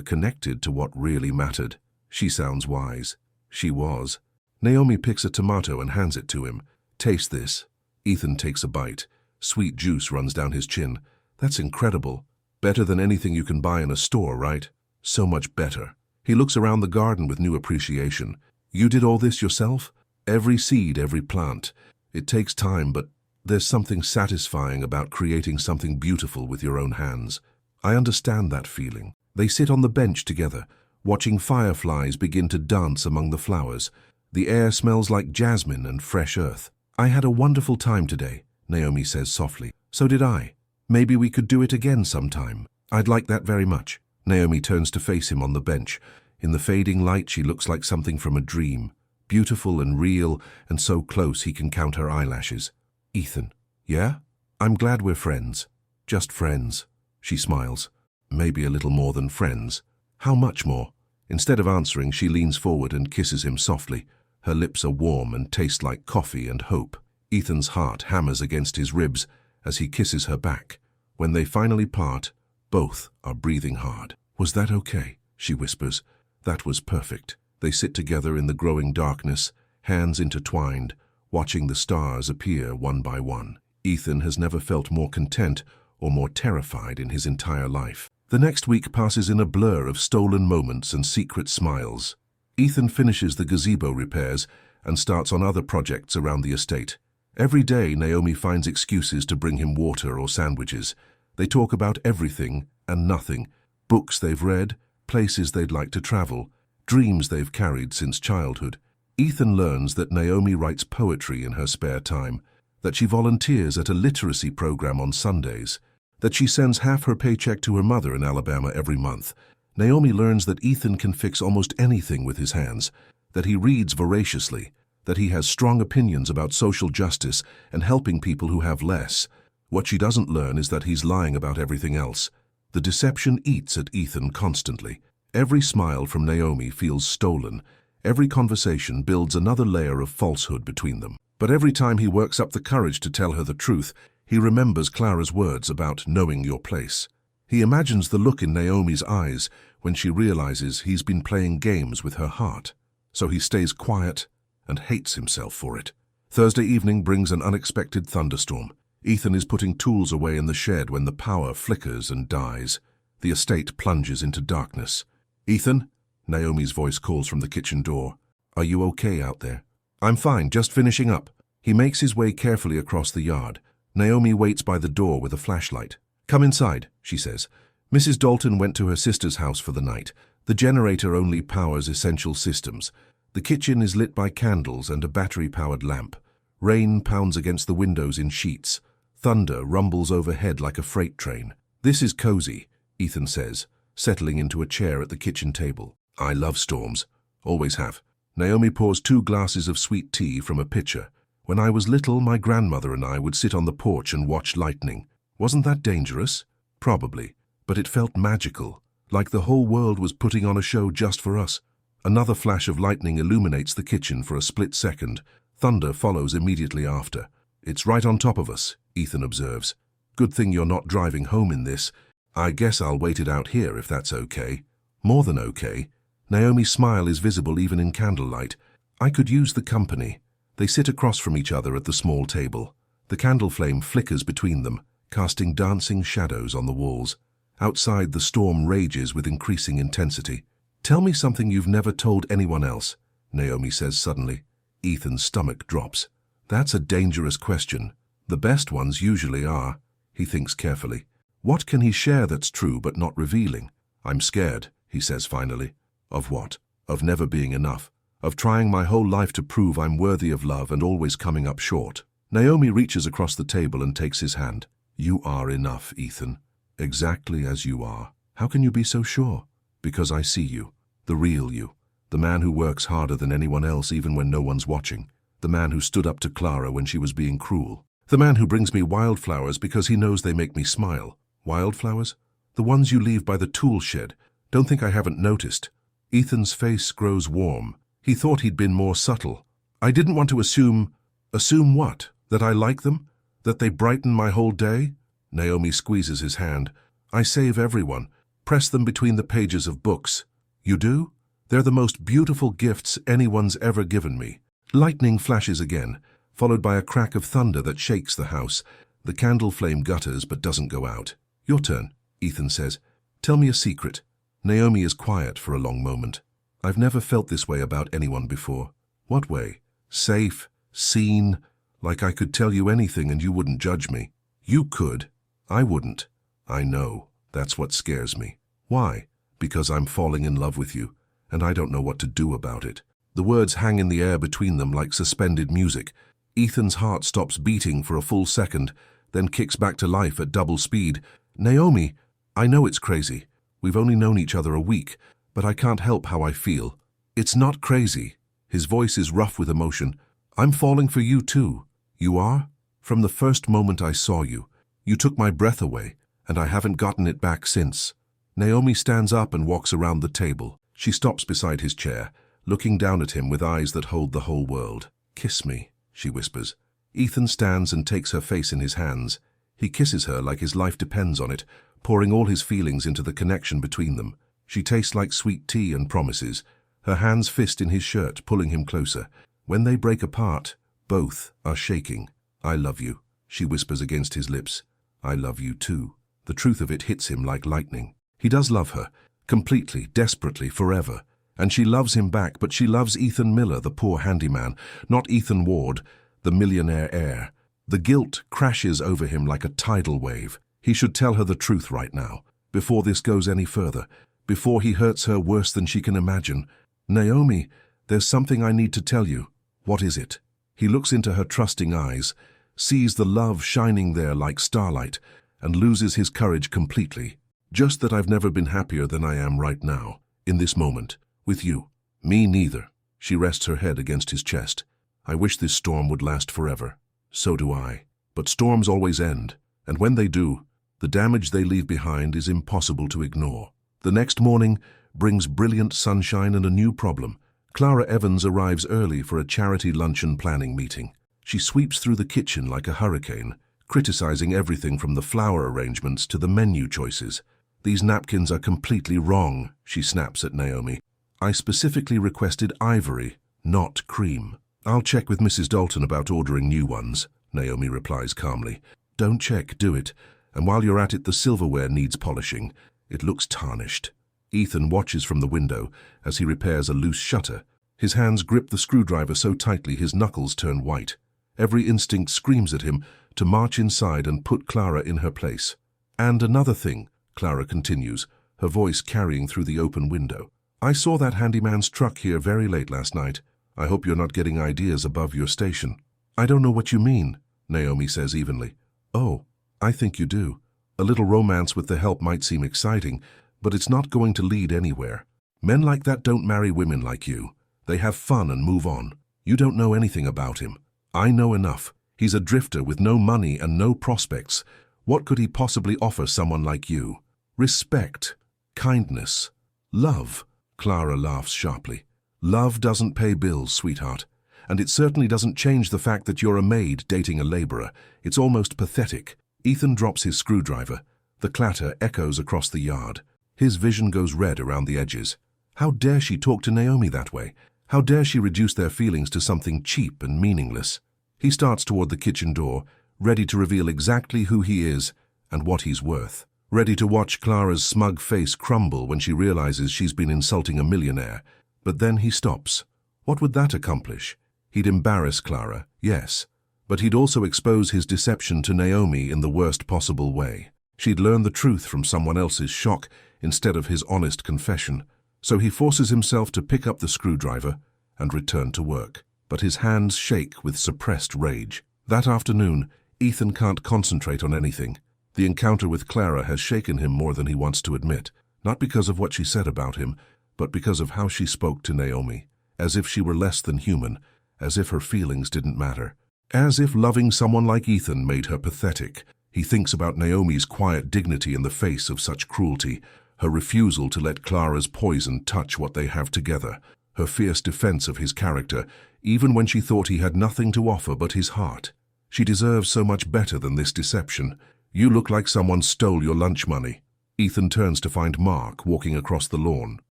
Speaker 1: connected to what really mattered. She sounds wise. She was. Naomi picks a tomato and hands it to him. Taste this. Ethan takes a bite. Sweet juice runs down his chin. That's incredible. Better than anything you can buy in a store, right? So much better. He looks around the garden with new appreciation. You did all this yourself? Every seed, every plant. It takes time, but there's something satisfying about creating something beautiful with your own hands. I understand that feeling. They sit on the bench together, watching fireflies begin to dance among the flowers. The air smells like jasmine and fresh earth. I had a wonderful time today, Naomi says softly. So did I. Maybe we could do it again sometime. I'd like that very much. Naomi turns to face him on the bench. In the fading light, she looks like something from a dream. Beautiful and real, and so close he can count her eyelashes. Ethan. Yeah? I'm glad we're friends. Just friends. She smiles. Maybe a little more than friends. How much more? Instead of answering, she leans forward and kisses him softly. Her lips are warm and taste like coffee and hope. Ethan's heart hammers against his ribs as he kisses her back. When they finally part, both are breathing hard. Was that okay? She whispers. That was perfect. They sit together in the growing darkness, hands intertwined, watching the stars appear one by one. Ethan has never felt more content or more terrified in his entire life. The next week passes in a blur of stolen moments and secret smiles. Ethan finishes the gazebo repairs and starts on other projects around the estate. Every day, Naomi finds excuses to bring him water or sandwiches. They talk about everything and nothing. Books they've read, places they'd like to travel, dreams they've carried since childhood. Ethan learns that Naomi writes poetry in her spare time, that she volunteers at a literacy program on Sundays, that she sends half her paycheck to her mother in Alabama every month. Naomi learns that Ethan can fix almost anything with his hands, that he reads voraciously, that he has strong opinions about social justice and helping people who have less. What she doesn't learn is that he's lying about everything else. The deception eats at Ethan constantly. Every smile from Naomi feels stolen. Every conversation builds another layer of falsehood between them. But every time he works up the courage to tell her the truth, he remembers Clara's words about knowing your place. He imagines the look in Naomi's eyes when she realizes he's been playing games with her heart. So he stays quiet and hates himself for it. Thursday evening brings an unexpected thunderstorm. Ethan is putting tools away in the shed when the power flickers and dies. The estate plunges into darkness. Ethan? Naomi's voice calls from the kitchen door. Are you okay out there? I'm fine, just finishing up. He makes his way carefully across the yard. Naomi waits by the door with a flashlight. Come inside, she says. Mrs. Dalton went to her sister's house for the night. The generator only powers essential systems. The kitchen is lit by candles and a battery-powered lamp. Rain pounds against the windows in sheets. Thunder rumbles overhead like a freight train. This is cozy, Ethan says, settling into a chair at the kitchen table. I love storms. Always have. Naomi pours 2 glasses of sweet tea from a pitcher. When I was little, my grandmother and I would sit on the porch and watch lightning. Wasn't that dangerous? Probably. But it felt magical, like the whole world was putting on a show just for us. Another flash of lightning illuminates the kitchen for a split second. Thunder follows immediately after. It's right on top of us, Ethan observes. Good thing you're not driving home in this. I guess I'll wait it out here if that's okay. More than okay. Naomi's smile is visible even in candlelight. I could use the company. They sit across from each other at the small table. The candle flame flickers between them, casting dancing shadows on the walls. Outside, the storm rages with increasing intensity. Tell me something you've never told anyone else, Naomi says suddenly. Ethan's stomach drops. That's a dangerous question. The best ones usually are, he thinks carefully. What can he share that's true but not revealing? I'm scared, he says finally. Of what? Of never being enough. Of trying my whole life to prove I'm worthy of love and always coming up short. Naomi reaches across the table and takes his hand. You are enough, Ethan. Exactly as you are. How can you be so sure? Because I see you. The real you. The man who works harder than anyone else even when no one's watching. The man who stood up to Clara when she was being cruel. The man who brings me wildflowers because he knows they make me smile. Wildflowers? The ones you leave by the tool shed. Don't think I haven't noticed. Ethan's face grows warm. He thought he'd been more subtle. I didn't want to assume... Assume what? That I like them? That they brighten my whole day? Naomi squeezes his hand. I save everyone. Press them between the pages of books. You do? They're the most beautiful gifts anyone's ever given me. Lightning flashes again, followed by a crack of thunder that shakes the house. The candle flame gutters but doesn't go out. Your turn, Ethan says. Tell me a secret. Naomi is quiet for a long moment. I've never felt this way about anyone before. What way? Safe, seen, like I could tell you anything and you wouldn't judge me. You could. I wouldn't. I know. That's what scares me. Why? Because I'm falling in love with you, and I don't know what to do about it. The words hang in the air between them like suspended music. Ethan's heart stops beating for a full second, then kicks back to life at double speed. Naomi, I know it's crazy. We've only known each other a week, but I can't help how I feel. It's not crazy. His voice is rough with emotion. I'm falling for you too. You are? From the first moment I saw you. You took my breath away, and I haven't gotten it back since. Naomi stands up and walks around the table. She stops beside his chair, looking down at him with eyes that hold the whole world. Kiss me, she whispers. Ethan stands and takes her face in his hands. He kisses her like his life depends on it, pouring all his feelings into the connection between them. She tastes like sweet tea and promises, her hands fist in his shirt, pulling him closer. When they break apart, both are shaking. I love you, she whispers against his lips. I love you too. The truth of it hits him like lightning. He does love her, completely, desperately, forever. And she loves him back, but she loves Ethan Miller, the poor handyman, not Ethan Ward, the millionaire heir. The guilt crashes over him like a tidal wave. He should tell her the truth right now, before this goes any further, before he hurts her worse than she can imagine. Naomi, there's something I need to tell you. What is it? He looks into her trusting eyes, sees the love shining there like starlight, and loses his courage completely. Just that I've never been happier than I am right now, in this moment, with you. Me neither. She rests her head against his chest. I wish this storm would last forever. So do I. But storms always end, and when they do, the damage they leave behind is impossible to ignore. The next morning brings brilliant sunshine and a new problem. Clara Evans arrives early for a charity luncheon planning meeting. She sweeps through the kitchen like a hurricane, criticizing everything from the flower arrangements to the menu choices. These napkins are completely wrong, she snaps at Naomi. I specifically requested ivory, not cream. I'll check with Mrs. Dalton about ordering new ones, Naomi replies calmly. Don't check, do it. And while you're at it, the silverware needs polishing. It looks tarnished. Ethan watches from the window as he repairs a loose shutter. His hands grip the screwdriver so tightly his knuckles turn white. Every instinct screams at him to march inside and put Clara in her place. And another thing, Clara continues, her voice carrying through the open window. I saw that handyman's truck here very late last night. I hope you're not getting ideas above your station. I don't know what you mean, Naomi says evenly. Oh, I think you do. A little romance with the help might seem exciting, but it's not going to lead anywhere. Men like that don't marry women like you. They have fun and move on. You don't know anything about him. I know enough. He's a drifter with no money and no prospects. What could he possibly offer someone like you? Respect, kindness, love. Clara laughs sharply. Love doesn't pay bills, sweetheart. And it certainly doesn't change the fact that you're a maid dating a laborer. It's almost pathetic. Ethan drops his screwdriver. The clatter echoes across the yard. His vision goes red around the edges. How dare she talk to Naomi that way? How dare she reduce their feelings to something cheap and meaningless? He starts toward the kitchen door, ready to reveal exactly who he is and what he's worth. Ready to watch Clara's smug face crumble when she realizes she's been insulting a millionaire. But then he stops. What would that accomplish? He'd embarrass Clara, yes, but he'd also expose his deception to Naomi in the worst possible way. She'd learn the truth from someone else's shock instead of his honest confession. So he forces himself to pick up the screwdriver and return to work. But his hands shake with suppressed rage. That afternoon, Ethan can't concentrate on anything. The encounter with Clara has shaken him more than he wants to admit, not because of what she said about him, but because of how she spoke to Naomi, as if she were less than human, as if her feelings didn't matter, as if loving someone like Ethan made her pathetic. He thinks about Naomi's quiet dignity in the face of such cruelty, her refusal to let Clara's poison touch what they have together, her fierce defense of his character, even when she thought he had nothing to offer but his heart. She deserves so much better than this deception. You look like someone stole your lunch money. Ethan turns to find Mark walking across the lawn.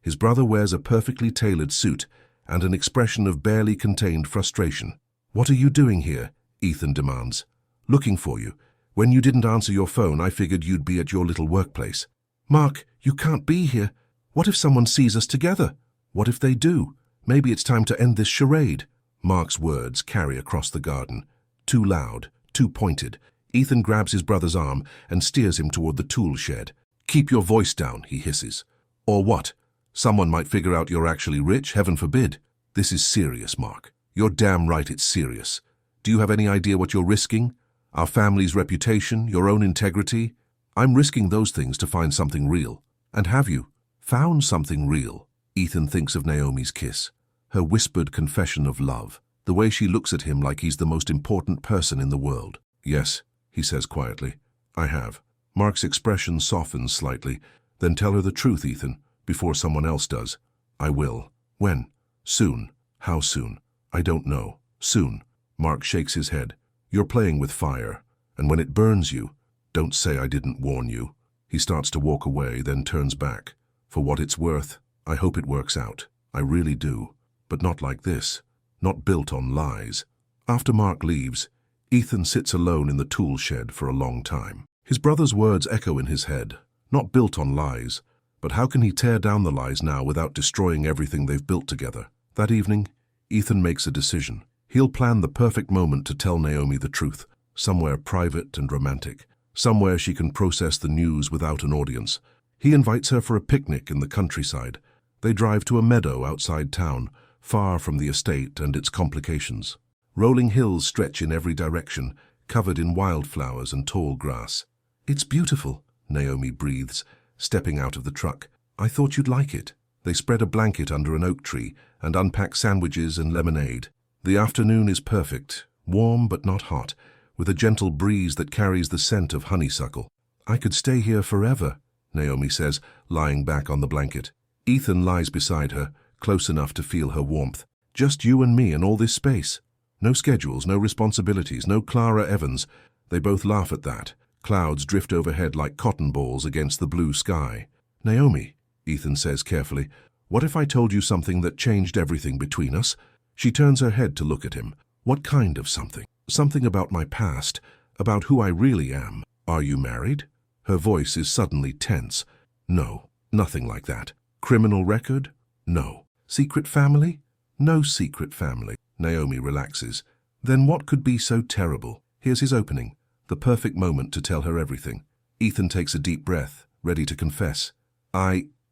Speaker 1: His brother wears a perfectly tailored suit and an expression of barely contained frustration. "What are you doing here?" Ethan demands. "Looking for you. When you didn't answer your phone, I figured you'd be at your little workplace." "Mark, you can't be here. What if someone sees us together? What if they do? Maybe it's time to end this charade." Mark's words carry across the garden. Too loud, too pointed. Ethan grabs his brother's arm and steers him toward the tool shed. "Keep your voice down," he hisses. "Or what? Someone might figure out you're actually rich, heaven forbid." "This is serious, Mark. You're damn right it's serious. Do you have any idea what you're risking? Our family's reputation, your own integrity? I'm risking those things to find something real." "And have you found something real?" Ethan thinks of Naomi's kiss, her whispered confession of love, the way she looks at him like he's the most important person in the world. "Yes," he says quietly, "I have." Mark's expression softens slightly. "Then tell her the truth, Ethan, before someone else does." "I will." "When?" "Soon." "How soon?" "I don't know." "Soon." Mark shakes his head. "You're playing with fire, and when it burns you, don't say I didn't warn you." He starts to walk away, then turns back. "For what it's worth, I hope it works out. I really do. But not like this. Not built on lies." After Mark leaves, Ethan sits alone in the tool shed for a long time. His brother's words echo in his head. Not built on lies. But how can he tear down the lies now without destroying everything they've built together? That evening, Ethan makes a decision. He'll plan the perfect moment to tell Naomi the truth, somewhere private and romantic, somewhere she can process the news without an audience. He invites her for a picnic in the countryside. They drive to a meadow outside town, far from the estate and its complications. Rolling hills stretch in every direction, covered in wildflowers and tall grass. "It's beautiful," Naomi breathes, stepping out of the truck. "I thought you'd like it." They spread a blanket under an oak tree and unpack sandwiches and lemonade. The afternoon is perfect, warm but not hot, with a gentle breeze that carries the scent of honeysuckle. "I could stay here forever," Naomi says, lying back on the blanket. Ethan lies beside her, close enough to feel her warmth. "Just you and me in all this space. No schedules, no responsibilities, no Clara Evans." They both laugh at that. Clouds drift overhead like cotton balls against the blue sky. "Naomi," Ethan says carefully, "what if I told you something that changed everything between us?" She turns her head to look at him. "What kind of something?" "Something about my past, about who I really am." "Are you married?" Her voice is suddenly tense. "No, nothing like that." "Criminal record?" "No." "Secret family?" "No secret family." Naomi relaxes. "Then what could be so terrible?" Here's his opening, the perfect moment to tell her everything. Ethan takes a deep breath, ready to confess.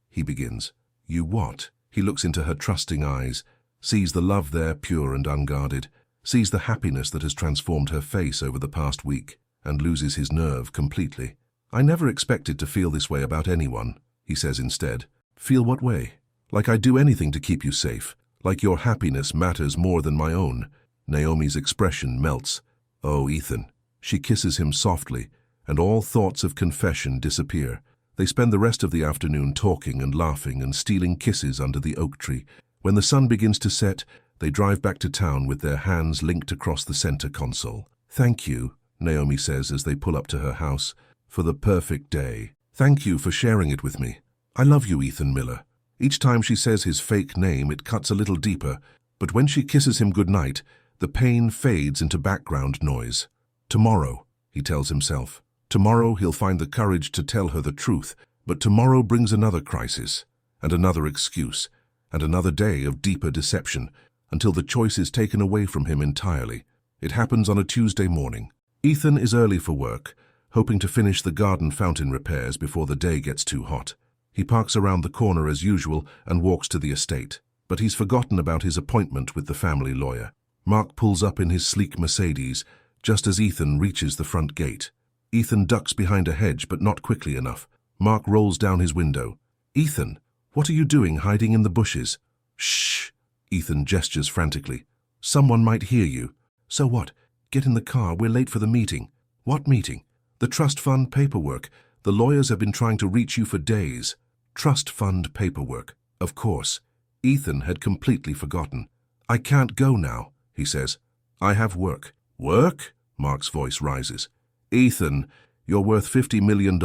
Speaker 1: He begins. "You what?" He looks into her trusting eyes, sees the love there pure and unguarded, sees the happiness that has transformed her face over the past week, and loses his nerve completely. "I never expected to feel this way about anyone," he says instead. "Feel what way?" "Like I'd do anything to keep you safe. Like your happiness matters more than my own." Naomi's expression melts. "Oh, Ethan." She kisses him softly, and all thoughts of confession disappear. They spend the rest of the afternoon talking and laughing and stealing kisses under the oak tree. When the sun begins to set, they drive back to town with their hands linked across the center console. "Thank you," Naomi says as they pull up to her house, "for the perfect day. Thank you for sharing it with me. I love you, Ethan Miller." Each time she says his fake name, it cuts a little deeper, but when she kisses him goodnight, the pain fades into background noise. Tomorrow, he tells himself. Tomorrow he'll find the courage to tell her the truth, but tomorrow brings another crisis, and another excuse, and another day of deeper deception, until the choice is taken away from him entirely. It happens on a Tuesday morning. Ethan is early for work, hoping to finish the garden fountain repairs before the day gets too hot. He parks around the corner as usual and walks to the estate, but he's forgotten about his appointment with the family lawyer. Mark pulls up in his sleek Mercedes, just as Ethan reaches the front gate. Ethan ducks behind a hedge, but not quickly enough. Mark rolls down his window. "Ethan, what are you doing hiding in the bushes?" "Shh!" Ethan gestures frantically. "Someone might hear you." "So what? Get in the car, we're late for the meeting." "What meeting?" "The trust fund paperwork. The lawyers have been trying to reach you for days." Trust fund paperwork, of course. Ethan had completely forgotten. "I can't go now," he says. "I have work." "Work?" Mark's voice rises. Ethan, you're worth $50 million.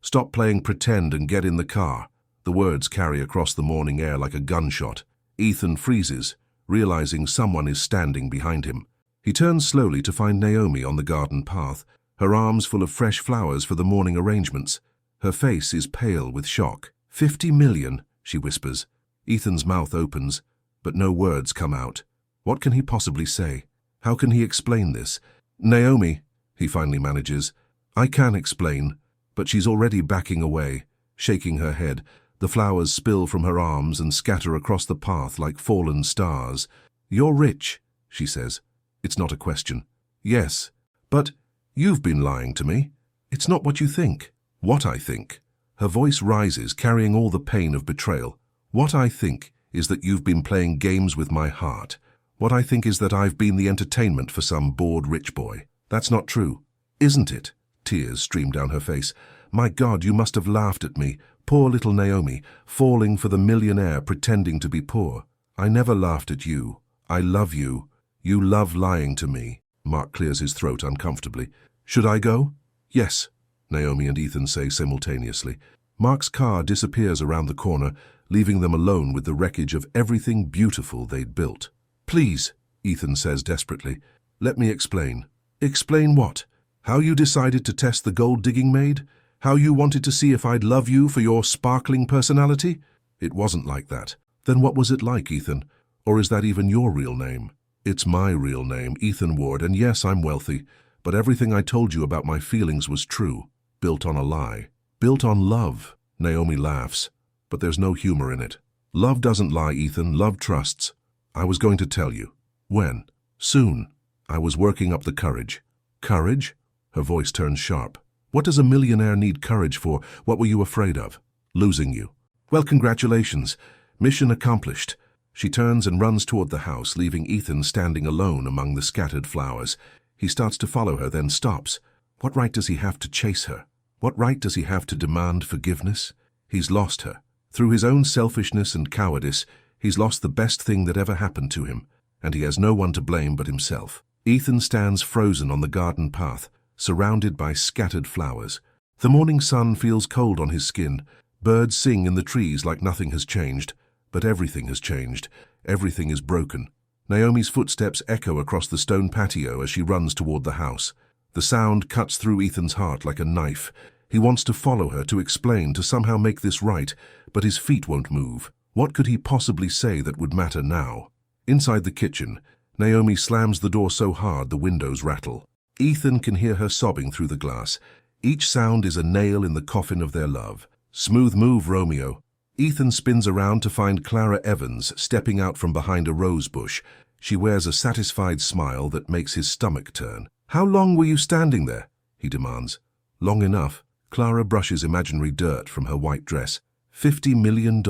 Speaker 1: Stop playing pretend and get in the car. The words carry across the morning air like a gunshot. Ethan freezes, realizing someone is standing behind him. He turns slowly to find Naomi on the garden path, her arms full of fresh flowers for the morning arrangements. Her face is pale with shock. 50 million, she whispers. Ethan's mouth opens, but no words come out. What can he possibly say? How can he explain this? Naomi, he finally manages. I can explain, but she's already backing away, shaking her head. The flowers spill from her arms and scatter across the path like fallen stars. You're rich, she says. It's not a question. Yes, but you've been lying to me. It's not what you think. What I think. Her voice rises, carrying all the pain of betrayal. What I think is that you've been playing games with my heart. What I think is that I've been the entertainment for some bored rich boy. That's not true, isn't it? Tears stream down her face. My God, you must have laughed at me. Poor little Naomi, falling for the millionaire pretending to be poor. I never laughed at you. I love you. You love lying to me. Mark clears his throat uncomfortably. Should I go? Yes, Naomi and Ethan say simultaneously. Mark's car disappears around the corner, leaving them alone with the wreckage of everything beautiful they'd built. Please, Ethan says desperately, let me explain. Explain what? How you decided to test the gold-digging maid? How you wanted to see if I'd love you for your sparkling personality? It wasn't like that. Then what was it like, Ethan? Or is that even your real name? It's my real name, Ethan Ward, and yes, I'm wealthy, but everything I told you about my feelings was true, built on a lie. Built on love. Naomi laughs, but there's no humor in it. Love doesn't lie, Ethan. Love trusts. I was going to tell you. When? Soon. I was working up the courage. Courage? Her voice turns sharp. What does a millionaire need courage for? What were you afraid of? Losing you. Well, congratulations. Mission accomplished. She turns and runs toward the house, leaving Ethan standing alone among the scattered flowers. He starts to follow her, then stops. What right does he have to chase her? What right does he have to demand forgiveness? He's lost her. Through his own selfishness and cowardice, he's lost the best thing that ever happened to him, and he has no one to blame but himself. Ethan stands frozen on the garden path, surrounded by scattered flowers. The morning sun feels cold on his skin. Birds sing in the trees like nothing has changed, but everything has changed. Everything is broken. Naomi's footsteps echo across the stone patio as she runs toward the house. The sound cuts through Ethan's heart like a knife. He wants to follow her, to explain, to somehow make this right, but his feet won't move. What could he possibly say that would matter now? Inside the kitchen, Naomi slams the door so hard the windows rattle. Ethan can hear her sobbing through the glass. Each sound is a nail in the coffin of their love. Smooth move, Romeo. Ethan spins around to find Clara Evans stepping out from behind a rose bush. She wears a satisfied smile that makes his stomach turn. How long were you standing there? He demands. Long enough. Clara brushes imaginary dirt from her white dress. $50 million.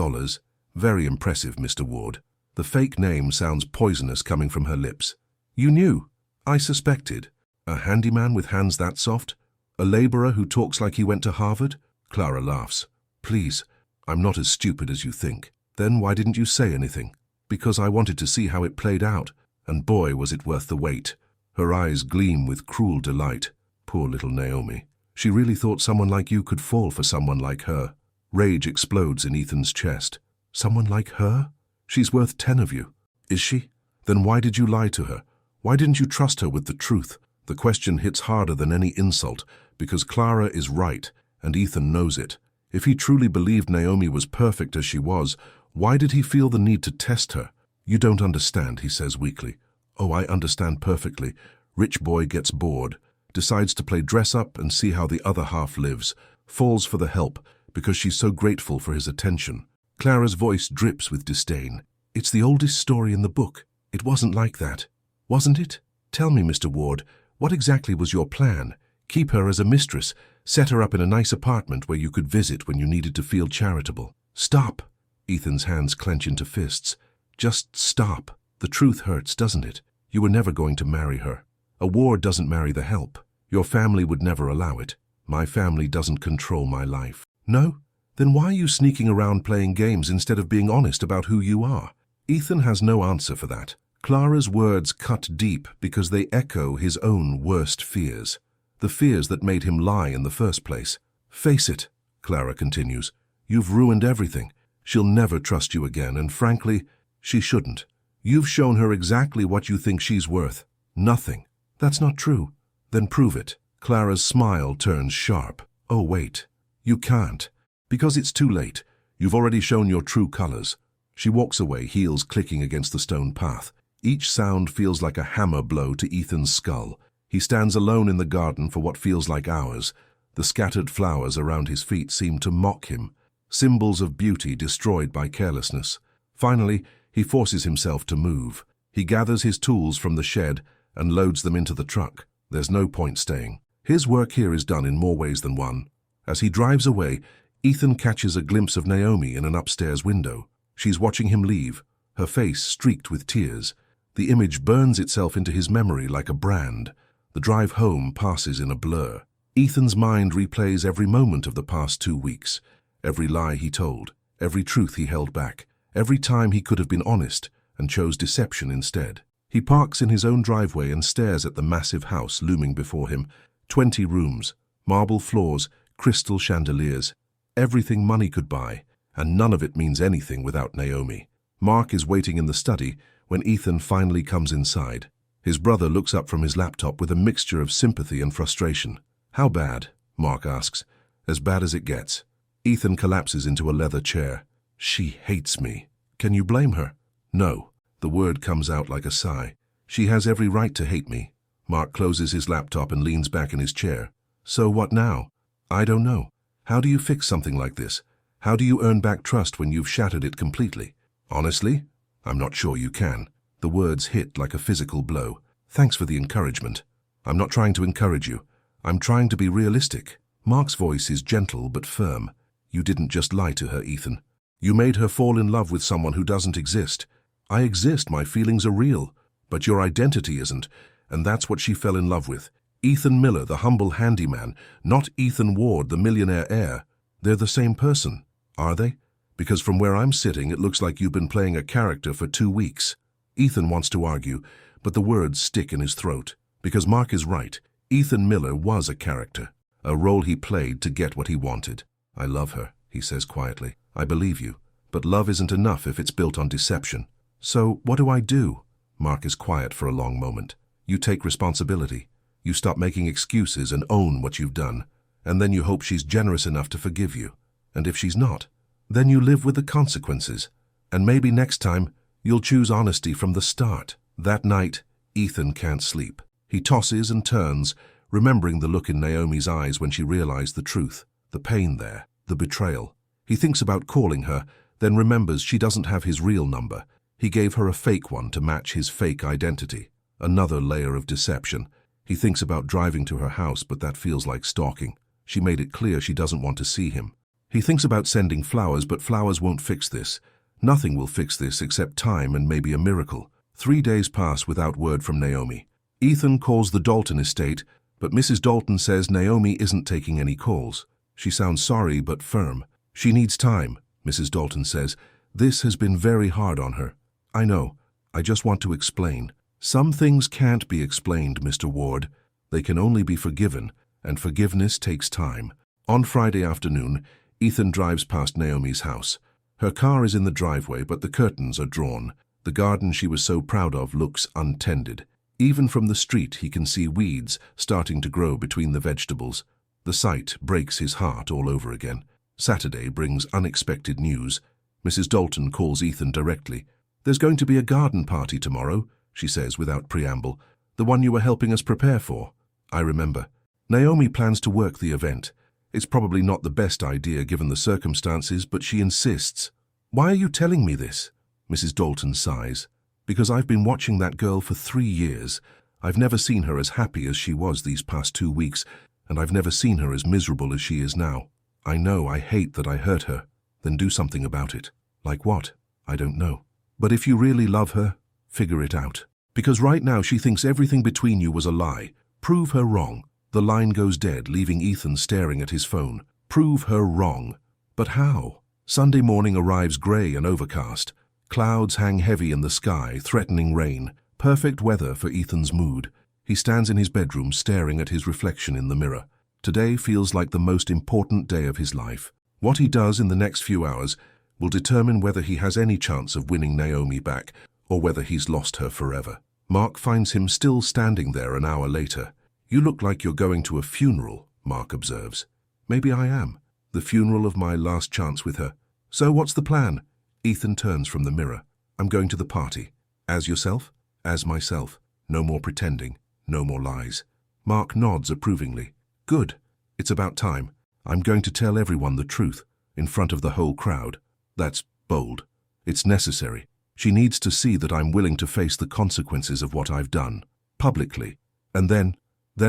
Speaker 1: Very impressive, Mr. Ward. The fake name sounds poisonous coming from her lips. You knew. I suspected. A handyman with hands that soft? A laborer who talks like he went to Harvard? Clara laughs. Please, I'm not as stupid as you think. Then why didn't you say anything? Because I wanted to see how it played out, and boy was it worth the wait. Her eyes gleam with cruel delight. Poor little Naomi. She really thought someone like you could fall for someone like her. Rage explodes in Ethan's chest. Someone like her? She's worth 10 of you. Is she? Then why did you lie to her? Why didn't you trust her with the truth? The question hits harder than any insult, because Clara is right, and Ethan knows it. If he truly believed Naomi was perfect as she was, why did he feel the need to test her? You don't understand, he says weakly. Oh, I understand perfectly. Rich boy gets bored, decides to play dress-up and see how the other half lives, falls for the help because she's so grateful for his attention. Clara's voice drips with disdain. It's the oldest story in the book. It wasn't like that. Wasn't it? Tell me, Mr. Ward, what exactly was your plan? Keep her as a mistress, set her up in a nice apartment where you could visit when you needed to feel charitable. Stop! Ethan's hands clench into fists. Just stop. The truth hurts, doesn't it? You were never going to marry her. A Ward doesn't marry the help. Your family would never allow it. My family doesn't control my life. No? Then why are you sneaking around playing games instead of being honest about who you are? Ethan has no answer for that. Clara's words cut deep because they echo his own worst fears. The fears that made him lie in the first place. "Face it," Clara continues. "You've ruined everything. She'll never trust you again, and frankly, she shouldn't. You've shown her exactly what you think she's worth. Nothing." "That's not true." "Then prove it." Clara's smile turns sharp. "Oh, wait. You can't. Because it's too late. You've already shown your true colors." She walks away, heels clicking against the stone path. Each sound feels like a hammer blow to Ethan's skull. He stands alone in the garden for what feels like hours. The scattered flowers around his feet seem to mock him, symbols of beauty destroyed by carelessness. Finally, he forces himself to move. He gathers his tools from the shed and loads them into the truck. There's no point staying. His work here is done in more ways than one. As he drives away, Ethan catches a glimpse of Naomi in an upstairs window. She's watching him leave, her face streaked with tears. The image burns itself into his memory like a brand. The drive home passes in a blur. Ethan's mind replays every moment of the past 2 weeks, every lie he told, every truth he held back, every time he could have been honest and chose deception instead. He parks in his own driveway and stares at the massive house looming before him. 20 rooms, marble floors, crystal chandeliers, everything money could buy, and none of it means anything without Naomi. Mark is waiting in the study when Ethan finally comes inside. His brother looks up from his laptop with a mixture of sympathy and frustration. "How bad?" Mark asks. "As bad as it gets." Ethan collapses into a leather chair. "She hates me." "Can you blame her?" "No." The word comes out like a sigh. "She has every right to hate me." Mark closes his laptop and leans back in his chair. "So what now?" "I don't know. How do you fix something like this? How do you earn back trust when you've shattered it completely?" "Honestly, I'm not sure you can." The words hit like a physical blow. "Thanks for the encouragement. I'm not trying to encourage you. I'm trying to be realistic." Mark's voice is gentle but firm. "You didn't just lie to her, Ethan. You made her fall in love with someone who doesn't exist. I exist, my feelings are real, but your identity isn't, and that's what she fell in love with. Ethan Miller, the humble handyman, not Ethan Ward, the millionaire heir. They're the same person, are they? Because from where I'm sitting, it looks like you've been playing a character for 2 weeks. Ethan wants to argue, but the words stick in his throat. Because Mark is right. Ethan Miller was a character, a role he played to get what he wanted. "I love her," he says quietly. "I believe you. But love isn't enough if it's built on deception." "So what do I do?" Mark is quiet for a long moment. "You take responsibility. You stop making excuses and own what you've done. And then you hope she's generous enough to forgive you. And if she's not, then you live with the consequences. And maybe next time, you'll choose honesty from the start." That night, Ethan can't sleep. He tosses and turns, remembering the look in Naomi's eyes when she realized the truth, the pain there, the betrayal. He thinks about calling her, then remembers she doesn't have his real number. He gave her a fake one to match his fake identity. Another layer of deception. He thinks about driving to her house, but that feels like stalking. She made it clear she doesn't want to see him. He thinks about sending flowers, but flowers won't fix this. Nothing will fix this except time and maybe a miracle. 3 days pass without word from Naomi. Ethan calls the Dalton estate, but Mrs. Dalton says Naomi isn't taking any calls. She sounds sorry but firm. "She needs time," Mrs. Dalton says. "This has been very hard on her." "I know. I just want to explain. Some things can't be explained, Mr. Ward. They can only be forgiven, and forgiveness takes time." On Friday afternoon, Ethan drives past Naomi's house. Her car is in the driveway, but the curtains are drawn. The garden she was so proud of looks untended. Even from the street, he can see weeds starting to grow between the vegetables. The sight breaks his heart all over again. Saturday brings unexpected news. Mrs. Dalton calls Ethan directly. "There's going to be a garden party tomorrow," she says without preamble. "The one you were helping us prepare for." "I remember." "Naomi plans to work the event. It's probably not the best idea given the circumstances, but she insists." "Why are you telling me this?" Mrs. Dalton sighs. "Because I've been watching that girl for 3 years. I've never seen her as happy as she was these past 2 weeks, and I've never seen her as miserable as she is now. I know I hate that I hurt her. Then do something about it." "Like what?" "I don't know. But if you really love her, figure it out. Because right now she thinks everything between you was a lie. Prove her wrong." The line goes dead, leaving Ethan staring at his phone. Prove her wrong. But how? Sunday morning arrives grey and overcast. Clouds hang heavy in the sky, threatening rain. Perfect weather for Ethan's mood. He stands in his bedroom staring at his reflection in the mirror. Today feels like the most important day of his life. What he does in the next few hours will determine whether he has any chance of winning Naomi back or whether he's lost her forever. Mark finds him still standing there an hour later. "You look like you're going to a funeral," Mark observes. "Maybe I am. The funeral of my last chance with her. So what's the plan?" Ethan turns from the mirror. "I'm going to the party. As yourself? As myself. No more pretending. No more lies." Mark nods approvingly. "Good. It's about time. I'm going to tell everyone the truth, in front of the whole crowd. That's bold. It's necessary. She needs to see that I'm willing to face the consequences of what I've done, publicly. And then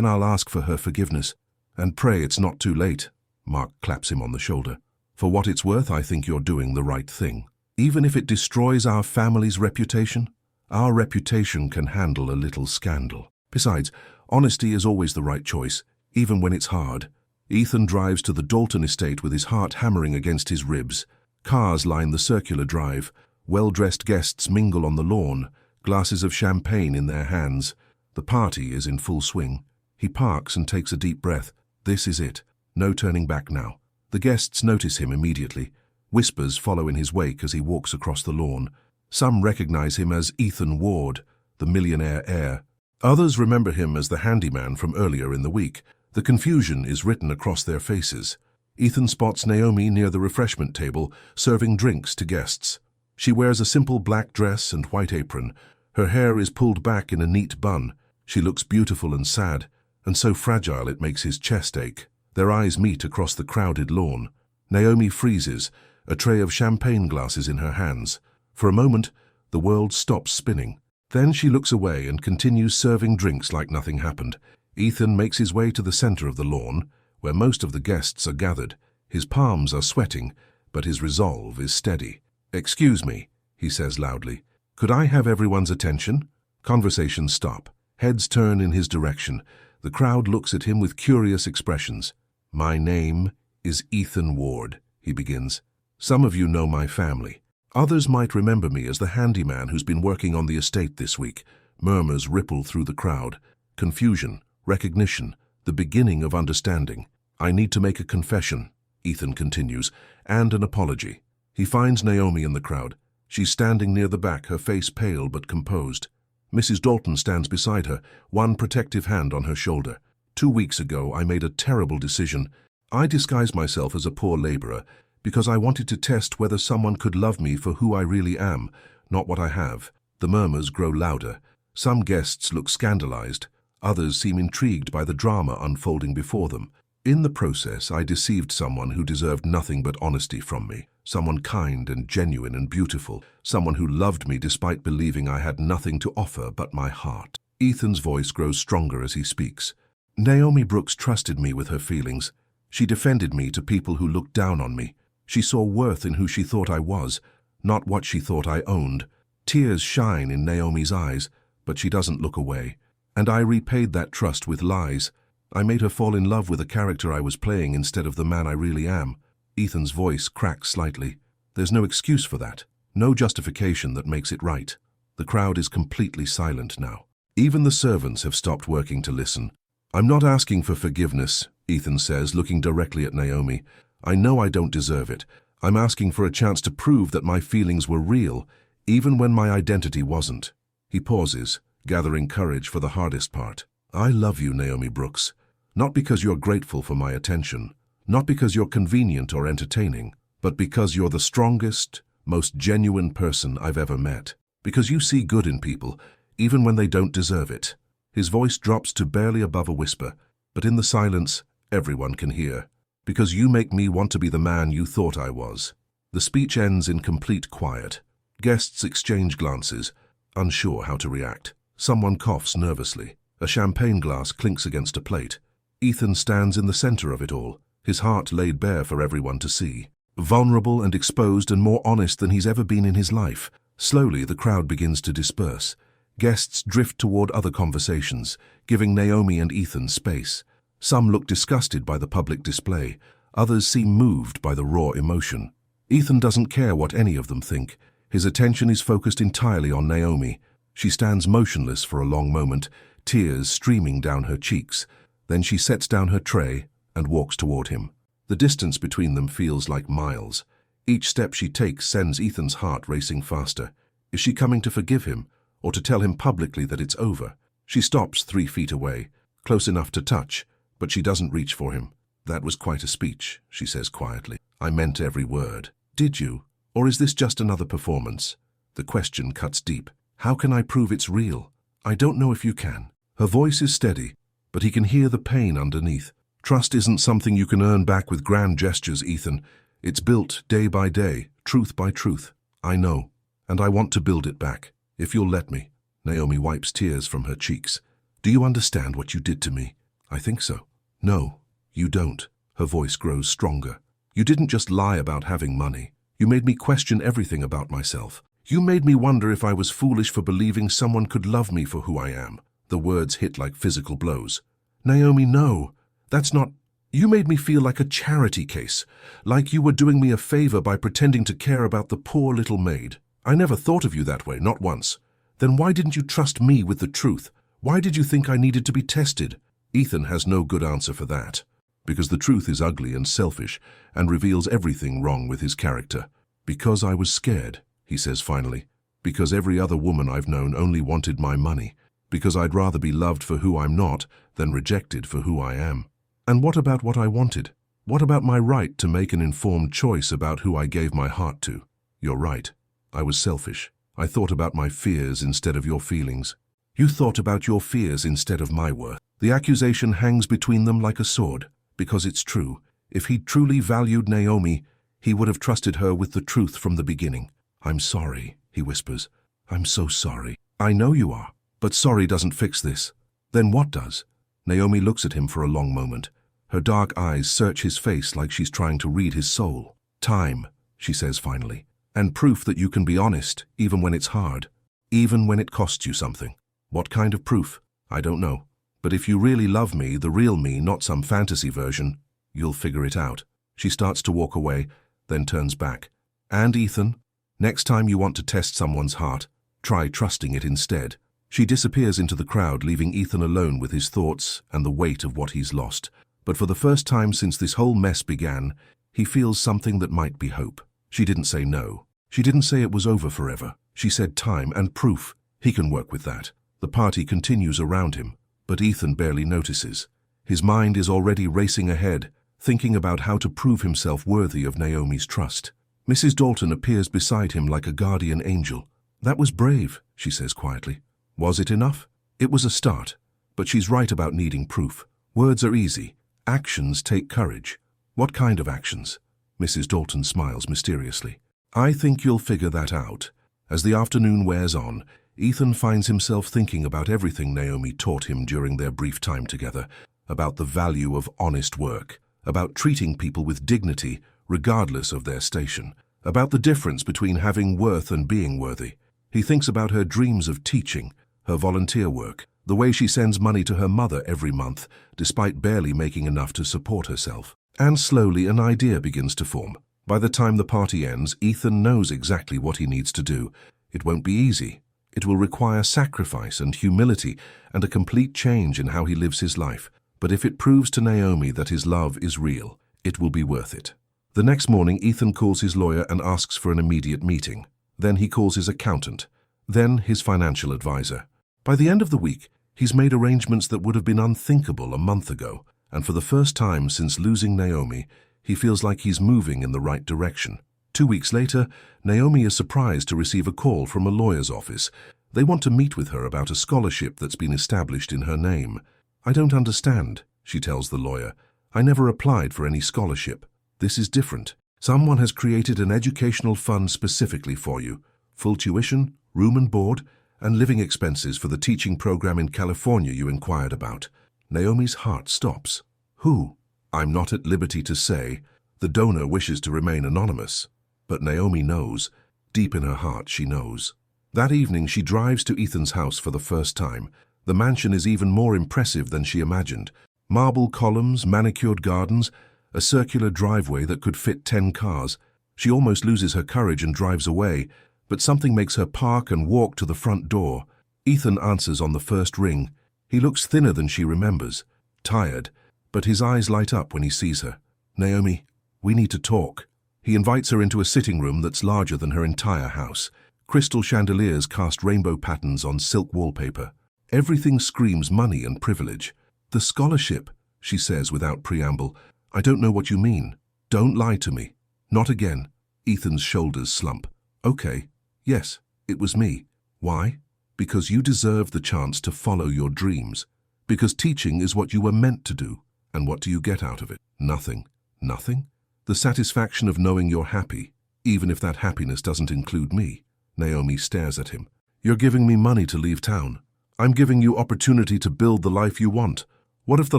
Speaker 1: I'll ask for her forgiveness, and pray it's not too late." Mark claps him on the shoulder. "For what it's worth, I think you're doing the right thing. Even if it destroys our family's reputation, our reputation can handle a little scandal. Besides, honesty is always the right choice, even when it's hard." Ethan drives to the Dalton estate with his heart hammering against his ribs. Cars line the circular drive. Well-dressed guests mingle on the lawn, glasses of champagne in their hands. The party is in full swing. He parks and takes a deep breath. This is it. No turning back now. The guests notice him immediately. Whispers follow in his wake as he walks across the lawn. Some recognize him as Ethan Ward, the millionaire heir. Others remember him as the handyman from earlier in the week. The confusion is written across their faces. Ethan spots Naomi near the refreshment table, serving drinks to guests. She wears a simple black dress and white apron. Her hair is pulled back in a neat bun. She looks beautiful and sad, and so fragile it makes his chest ache. Their eyes meet across the crowded lawn. Naomi freezes, a tray of champagne glasses in her hands. For a moment, the world stops spinning. Then she looks away and continues serving drinks like nothing happened. Ethan makes his way to the center of the lawn, where most of the guests are gathered. His palms are sweating, but his resolve is steady. "Excuse me," he says loudly. "Could I have everyone's attention?" Conversations stop. Heads turn in his direction. The crowd looks at him with curious expressions. "My name is Ethan Ward," he begins. "Some of you know my family. Others might remember me as the handyman who's been working on the estate this week." Murmurs ripple through the crowd. Confusion, recognition, the beginning of understanding. "I need to make a confession," Ethan continues, "and an apology." He finds Naomi in the crowd. She's standing near the back, her face pale but composed. Mrs. Dalton stands beside her, one protective hand on her shoulder. "2 weeks ago, I made a terrible decision. I disguised myself as a poor laborer because I wanted to test whether someone could love me for who I really am, not what I have." The murmurs grow louder. Some guests look scandalized. Others seem intrigued by the drama unfolding before them. "In the process, I deceived someone who deserved nothing but honesty from me. Someone kind and genuine and beautiful. Someone who loved me despite believing I had nothing to offer but my heart." Ethan's voice grows stronger as he speaks. "Naomi Brooks trusted me with her feelings. She defended me to people who looked down on me. She saw worth in who she thought I was, not what she thought I owned." Tears shine in Naomi's eyes, but she doesn't look away. "And I repaid that trust with lies. I made her fall in love with a character I was playing instead of the man I really am." Ethan's voice cracks slightly. There's no excuse for that. No justification that makes it right. The crowd is completely silent now. Even the servants have stopped working to listen. "I'm not asking for forgiveness," Ethan says, looking directly at Naomi. "I know I don't deserve it. I'm asking for a chance to prove that my feelings were real, even when my identity wasn't." He pauses, gathering courage for the hardest part. "I love you, Naomi Brooks. Not because you're grateful for my attention, not because you're convenient or entertaining, but because you're the strongest, most genuine person I've ever met. Because you see good in people, even when they don't deserve it." His voice drops to barely above a whisper, but in the silence, everyone can hear. "Because you make me want to be the man you thought I was." The speech ends in complete quiet. Guests exchange glances, unsure how to react. Someone coughs nervously. A champagne glass clinks against a plate. Ethan stands in the center of it all, his heart laid bare for everyone to see. Vulnerable and exposed and more honest than he's ever been in his life. Slowly, the crowd begins to disperse. Guests drift toward other conversations, giving Naomi and Ethan space. Some look disgusted by the public display. Others seem moved by the raw emotion. Ethan doesn't care what any of them think. His attention is focused entirely on Naomi. She stands motionless for a long moment, tears streaming down her cheeks. Then she sets down her tray and walks toward him. The distance between them feels like miles. Each step she takes sends Ethan's heart racing faster. Is she coming to forgive him, or to tell him publicly that it's over? She stops 3 feet away, close enough to touch, but she doesn't reach for him. "That was quite a speech," she says quietly. "I meant every word." "Did you? Or is this just another performance?" The question cuts deep. "How can I prove it's real?" "I don't know if you can." Her voice is steady, but he can hear the pain underneath. "Trust isn't something you can earn back with grand gestures, Ethan. It's built day by day, truth by truth. I know, and I want to build it back, if you'll let me." Naomi wipes tears from her cheeks. "Do you understand what you did to me?" "I think so." "No, you don't." Her voice grows stronger. "You didn't just lie about having money. You made me question everything about myself. You made me wonder if I was foolish for believing someone could love me for who I am." The words hit like physical blows. "Naomi, no. That's not... You made me feel like a charity case, like you were doing me a favor by pretending to care about the poor little maid. I never thought of you that way, not once. Then why didn't you trust me with the truth? Why did you think I needed to be tested?" Ethan has no good answer for that, because the truth is ugly and selfish and reveals everything wrong with his character. "Because I was scared," he says finally. "Because every other woman I've known only wanted my money. Because I'd rather be loved for who I'm not than rejected for who I am. And what about what I wanted? What about my right to make an informed choice about who I gave my heart to? You're right. I was selfish. I thought about my fears instead of your feelings. You thought about your fears instead of my worth." The accusation hangs between them like a sword, because it's true. If he truly valued Naomi, he would have trusted her with the truth from the beginning. "I'm sorry," he whispers. "I'm so sorry." "I know you are, but sorry doesn't fix this." "Then what does?" Naomi looks at him for a long moment. Her dark eyes search his face like she's trying to read his soul. "Time," she says finally, "and proof that you can be honest, even when it's hard, even when it costs you something." "What kind of proof?" "I don't know. But if you really love me, the real me, not some fantasy version, you'll figure it out." She starts to walk away, then turns back. "And Ethan, next time you want to test someone's heart, try trusting it instead." She disappears into the crowd, leaving Ethan alone with his thoughts and the weight of what he's lost. But for the first time since this whole mess began, he feels something that might be hope. She didn't say no. She didn't say it was over forever. She said time and proof. He can work with that. The party continues around him, but Ethan barely notices. His mind is already racing ahead, thinking about how to prove himself worthy of Naomi's trust. Mrs. Dalton appears beside him like a guardian angel. "That was brave," she says quietly. "Was it enough?" "It was a start, but she's right about needing proof. Words are easy. Actions take courage." "What kind of actions?" Mrs. Dalton smiles mysteriously. "I think you'll figure that out." As the afternoon wears on, Ethan finds himself thinking about everything Naomi taught him during their brief time together, about the value of honest work, about treating people with dignity regardless of their station, about the difference between having worth and being worthy. He thinks about her dreams of teaching, her volunteer work, the way she sends money to her mother every month, despite barely making enough to support herself. And slowly an idea begins to form. By the time the party ends, Ethan knows exactly what he needs to do. It won't be easy. It will require sacrifice and humility and a complete change in how he lives his life. But if it proves to Naomi that his love is real, it will be worth it. The next morning, Ethan calls his lawyer and asks for an immediate meeting. Then he calls his accountant. Then his financial advisor. By the end of the week, he's made arrangements that would have been unthinkable a month ago, and for the first time since losing Naomi, he feels like he's moving in the right direction. 2 weeks later, Naomi is surprised to receive a call from a lawyer's office. They want to meet with her about a scholarship that's been established in her name. "I don't understand," she tells the lawyer. "I never applied for any scholarship. This is different. Someone has created an educational fund specifically for you. Full tuition, room and board, and living expenses for the teaching program in California you inquired about." Naomi's heart stops. "Who?" "I'm not at liberty to say. The donor wishes to remain anonymous." But Naomi knows. Deep in her heart, she knows. That evening, she drives to Ethan's house for the first time. The mansion is even more impressive than she imagined. Marble columns, manicured gardens, a circular driveway that could fit 10 cars. She almost loses her courage and drives away, but something makes her park and walk to the front door. Ethan answers on the first ring. He looks thinner than she remembers, tired, but his eyes light up when he sees her. "Naomi, we need to talk." He invites her into a sitting room that's larger than her entire house. Crystal chandeliers cast rainbow patterns on silk wallpaper. Everything screams money and privilege. "The scholarship," she says without preamble. "I don't know what you mean." "Don't lie to me." "Not again." Ethan's shoulders slump. "Okay, yes, it was me." "Why?" "Because you deserve the chance to follow your dreams. Because teaching is what you were meant to do. And what do you get out of it? Nothing." "Nothing?" "The satisfaction of knowing you're happy, even if that happiness doesn't include me." Naomi stares at him. "You're giving me money to leave town. I'm giving you opportunity to build the life you want. What if the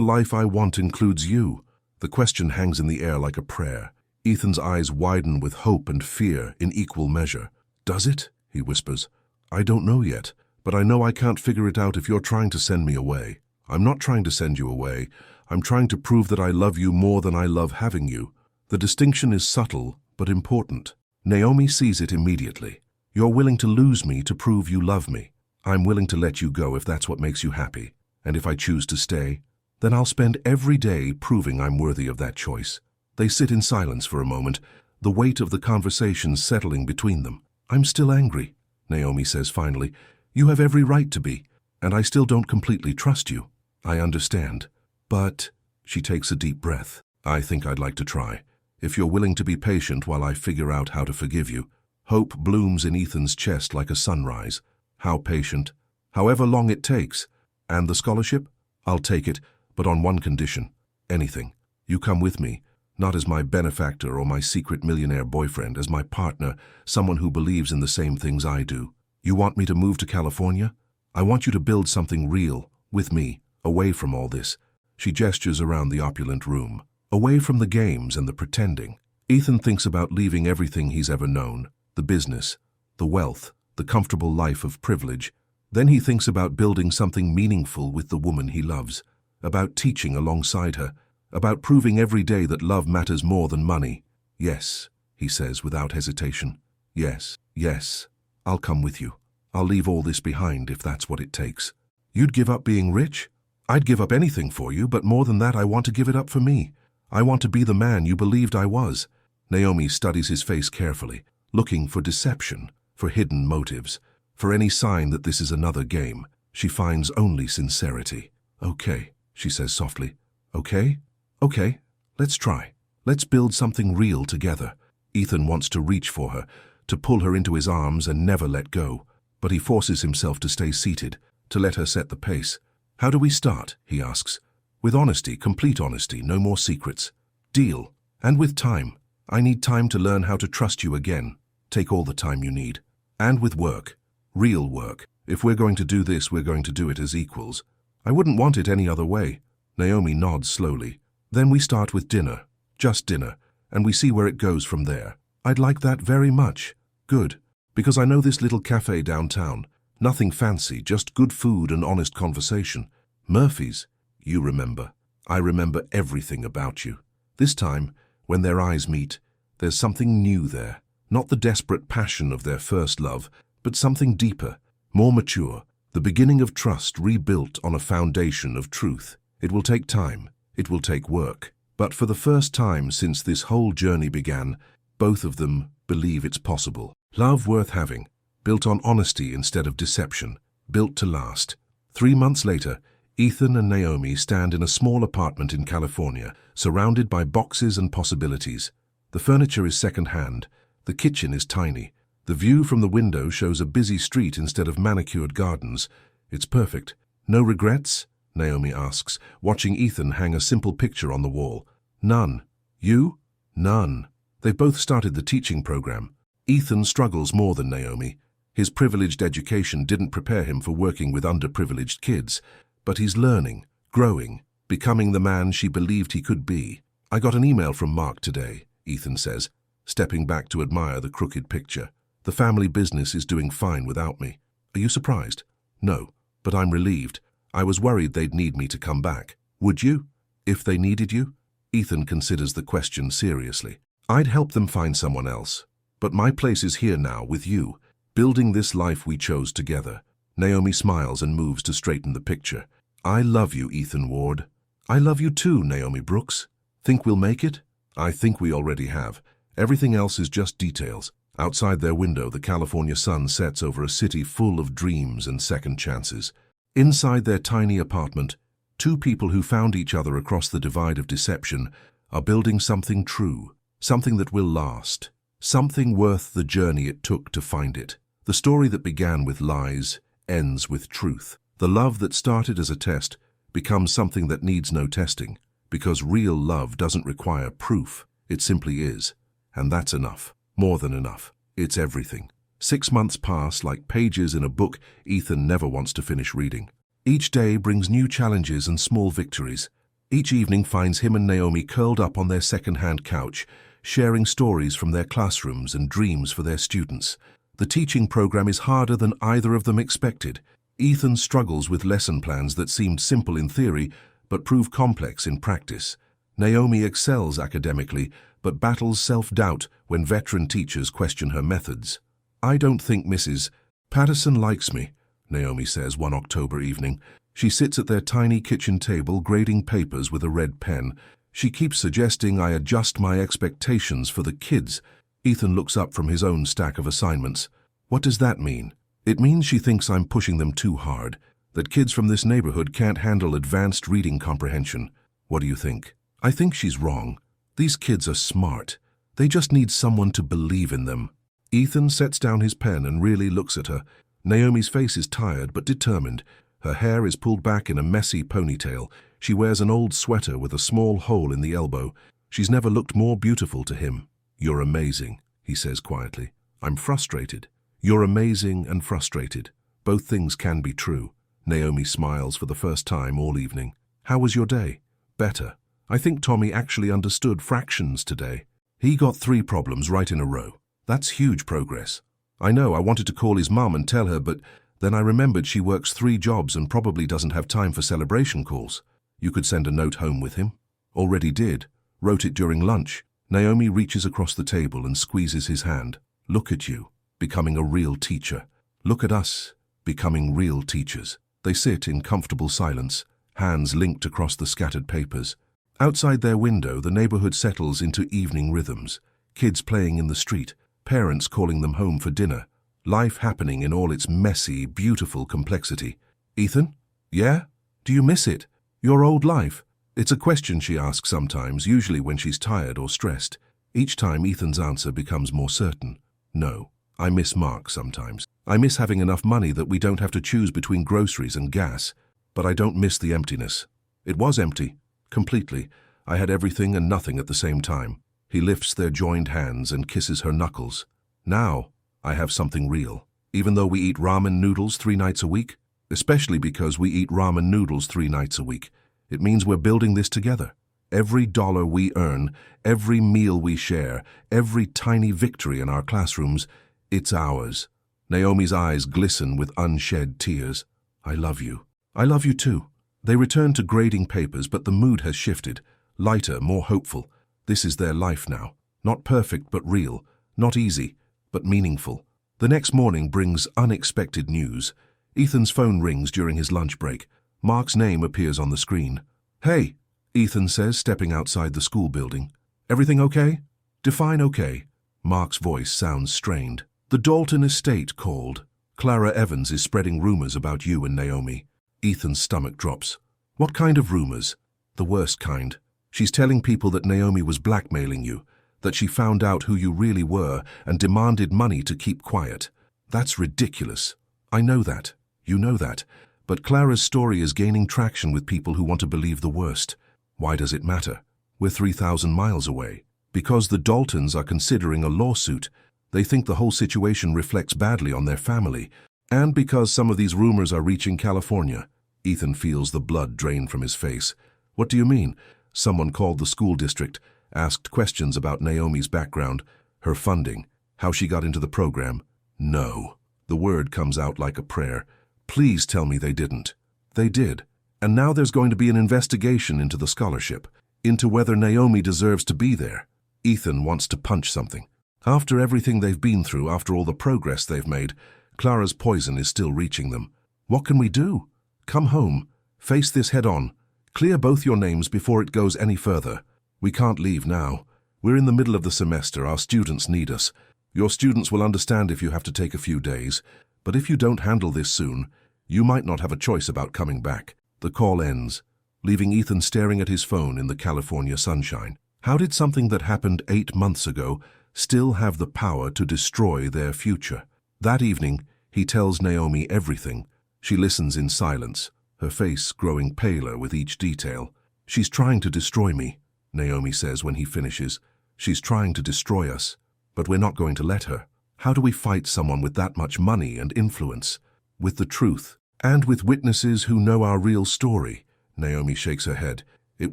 Speaker 1: life I want includes you?" The question hangs in the air like a prayer. Ethan's eyes widen with hope and fear in equal measure. "Does it?" he whispers. "I don't know yet, but I know I can't figure it out if you're trying to send me away." "I'm not trying to send you away. I'm trying to prove that I love you more than I love having you." The distinction is subtle, but important. Naomi sees it immediately. "You're willing to lose me to prove you love me. I'm willing to let you go if that's what makes you happy. And if I choose to stay, then I'll spend every day proving I'm worthy of that choice." They sit in silence for a moment, the weight of the conversation settling between them. "I'm still angry," Naomi says finally. "You have every right to be, and I still don't completely trust you." "I understand. But," she takes a deep breath, "I think I'd like to try. If you're willing to be patient while I figure out how to forgive you." Hope blooms in Ethan's chest like a sunrise. "How patient?" "However long it takes." "And the scholarship?" "I'll take it, but on one condition." "Anything." "You come with me, not as my benefactor or my secret millionaire boyfriend, as my partner, someone who believes in the same things I do." "You want me to move to California?" "I want you to build something real, with me, away from all this." She gestures around the opulent room. Away from the games and the pretending. Ethan thinks about leaving everything he's ever known. The business, the wealth, the comfortable life of privilege. Then he thinks about building something meaningful with the woman he loves, about teaching alongside her, about proving every day that love matters more than money. "Yes," he says without hesitation. "Yes, yes, I'll come with you. I'll leave all this behind if that's what it takes." "You'd give up being rich?" "I'd give up anything for you, but more than that, I want to give it up for me. I want to be the man you believed I was." Naomi studies his face carefully, looking for deception, for hidden motives, for any sign that this is another game. She finds only sincerity. "Okay," she says softly. "Okay? Okay, let's try. Let's build something real together." Ethan wants to reach for her, to pull her into his arms and never let go, but he forces himself to stay seated, to let her set the pace. "How do we start?" he asks. "With honesty, complete honesty, no more secrets." "Deal. And with time. I need time to learn how to trust you again. Take all the time you need. And with work. Real work. If we're going to do this, we're going to do it as equals. I wouldn't want it any other way." Naomi nods slowly. "Then we start with dinner. Just dinner. And we see where it goes from there." "I'd like that very much." "Good. Because I know this little cafe downtown. Nothing fancy, just good food and honest conversation. Murphy's. You remember. I remember everything about you. This time, when their eyes meet, there's something new there. Not the desperate passion of their first love, but something deeper, more mature, the beginning of trust rebuilt on a foundation of truth. It will take time. It will take work. But for the first time since this whole journey began, both of them believe it's possible. Love worth having, built on honesty instead of deception, built to last. 3 months later, Ethan and Naomi stand in a small apartment in California, surrounded by boxes and possibilities. The furniture is second-hand. The kitchen is tiny. The view from the window shows a busy street instead of manicured gardens. It's perfect. "No regrets?" Naomi asks, watching Ethan hang a simple picture on the wall. "None." "You?" "None." They've both started the teaching program. Ethan struggles more than Naomi. His privileged education didn't prepare him for working with underprivileged kids. But he's learning, growing, becoming the man she believed he could be. "I got an email from Mark today," Ethan says, stepping back to admire the crooked picture. "The family business is doing fine without me." "Are you surprised?" "No, but I'm relieved. I was worried they'd need me to come back." "Would you? If they needed you?" Ethan considers the question seriously. "I'd help them find someone else. But my place is here now with you. Building this life we chose together. Naomi smiles and moves to straighten the picture. I love you, Ethan Ward. I love you too, Naomi Brooks. Think we'll make it? I think we already have. Everything else is just details. Outside their window, the California sun sets over a city full of dreams and second chances. Inside their tiny apartment, two people who found each other across the divide of deception are building something true, something that will last, something worth the journey it took to find it. The story that began with lies ends with truth. The love that started as a test becomes something that needs no testing, because real love doesn't require proof. It simply is. And that's enough. More than enough. It's everything. 6 months pass like pages in a book Ethan never wants to finish reading. Each day brings new challenges and small victories. Each evening finds him and Naomi curled up on their second-hand couch, sharing stories from their classrooms and dreams for their students. The teaching program is harder than either of them expected. Ethan struggles with lesson plans that seemed simple in theory, but prove complex in practice. Naomi excels academically, but battles self-doubt when veteran teachers question her methods. I don't think Mrs. Patterson likes me, Naomi says one October evening. She sits at their tiny kitchen table grading papers with a red pen. She keeps suggesting I adjust my expectations for the kids. Ethan looks up from his own stack of assignments. What does that mean? It means she thinks I'm pushing them too hard, that kids from this neighborhood can't handle advanced reading comprehension. What do you think? I think she's wrong. These kids are smart. They just need someone to believe in them. Ethan sets down his pen and really looks at her. Naomi's face is tired but determined. Her hair is pulled back in a messy ponytail. She wears an old sweater with a small hole in the elbow. She's never looked more beautiful to him. You're amazing, he says quietly. I'm frustrated. You're amazing and frustrated. Both things can be true. Naomi smiles for the first time all evening. How was your day? Better. I think Tommy actually understood fractions today. He got 3 problems right in a row. That's huge progress. I know I wanted to call his mum and tell her, but then I remembered she works 3 jobs and probably doesn't have time for celebration calls. You could send a note home with him. Already did. Wrote it during lunch. Naomi reaches across the table and squeezes his hand. Look at you, becoming a real teacher. Look at us, becoming real teachers. They sit in comfortable silence, hands linked across the scattered papers. Outside their window, the neighborhood settles into evening rhythms. Kids playing in the street, parents calling them home for dinner. Life happening in all its messy, beautiful complexity. Ethan? Yeah? Do you miss it? Your old life? It's a question she asks sometimes, usually when she's tired or stressed. Each time Ethan's answer becomes more certain. No, I miss Mark sometimes. I miss having enough money that we don't have to choose between groceries and gas. But I don't miss the emptiness. It was empty. Completely. I had everything and nothing at the same time. He lifts their joined hands and kisses her knuckles. Now, I have something real. Even though we eat ramen noodles 3 nights a week, especially because we eat ramen noodles 3 nights a week, it means we're building this together. Every dollar we earn, every meal we share, every tiny victory in our classrooms, it's ours. Naomi's eyes glisten with unshed tears. I love you. I love you too. They return to grading papers, but the mood has shifted. Lighter, more hopeful. This is their life now. Not perfect, but real. Not easy, but meaningful. The next morning brings unexpected news. Ethan's phone rings during his lunch break. Mark's name appears on the screen. Hey, Ethan says, stepping outside the school building. Everything okay? Define okay. Mark's voice sounds strained. The Dalton estate called. Clara Evans is spreading rumors about you and Naomi. Ethan's stomach drops. What kind of rumors? The worst kind. She's telling people that Naomi was blackmailing you, that she found out who you really were and demanded money to keep quiet. That's ridiculous. I know that. You know that. But Clara's story is gaining traction with people who want to believe the worst. Why does it matter? We're 3,000 miles away. Because the Daltons are considering a lawsuit. They think the whole situation reflects badly on their family. And because some of these rumors are reaching California. Ethan feels the blood drain from his face. What do you mean? Someone called the school district, asked questions about Naomi's background, her funding, how she got into the program. No. The word comes out like a prayer. Please tell me they didn't. They did. And now there's going to be an investigation into the scholarship, into whether Naomi deserves to be there. Ethan wants to punch something. After everything they've been through, after all the progress they've made, Clara's poison is still reaching them. What can we do? Come home. Face this head on. Clear both your names before it goes any further. We can't leave now. We're in the middle of the semester. Our students need us. Your students will understand if you have to take a few days, but if you don't handle this soon, you might not have a choice about coming back. The call ends, leaving Ethan staring at his phone in the California sunshine. How did something that happened 8 months ago still have the power to destroy their future? That evening, he tells Naomi everything. She listens in silence, her face growing paler with each detail. She's trying to destroy me, Naomi says when he finishes. She's trying to destroy us, but we're not going to let her. How do we fight someone with that much money and influence? With the truth, and with witnesses who know our real story. Naomi shakes her head. It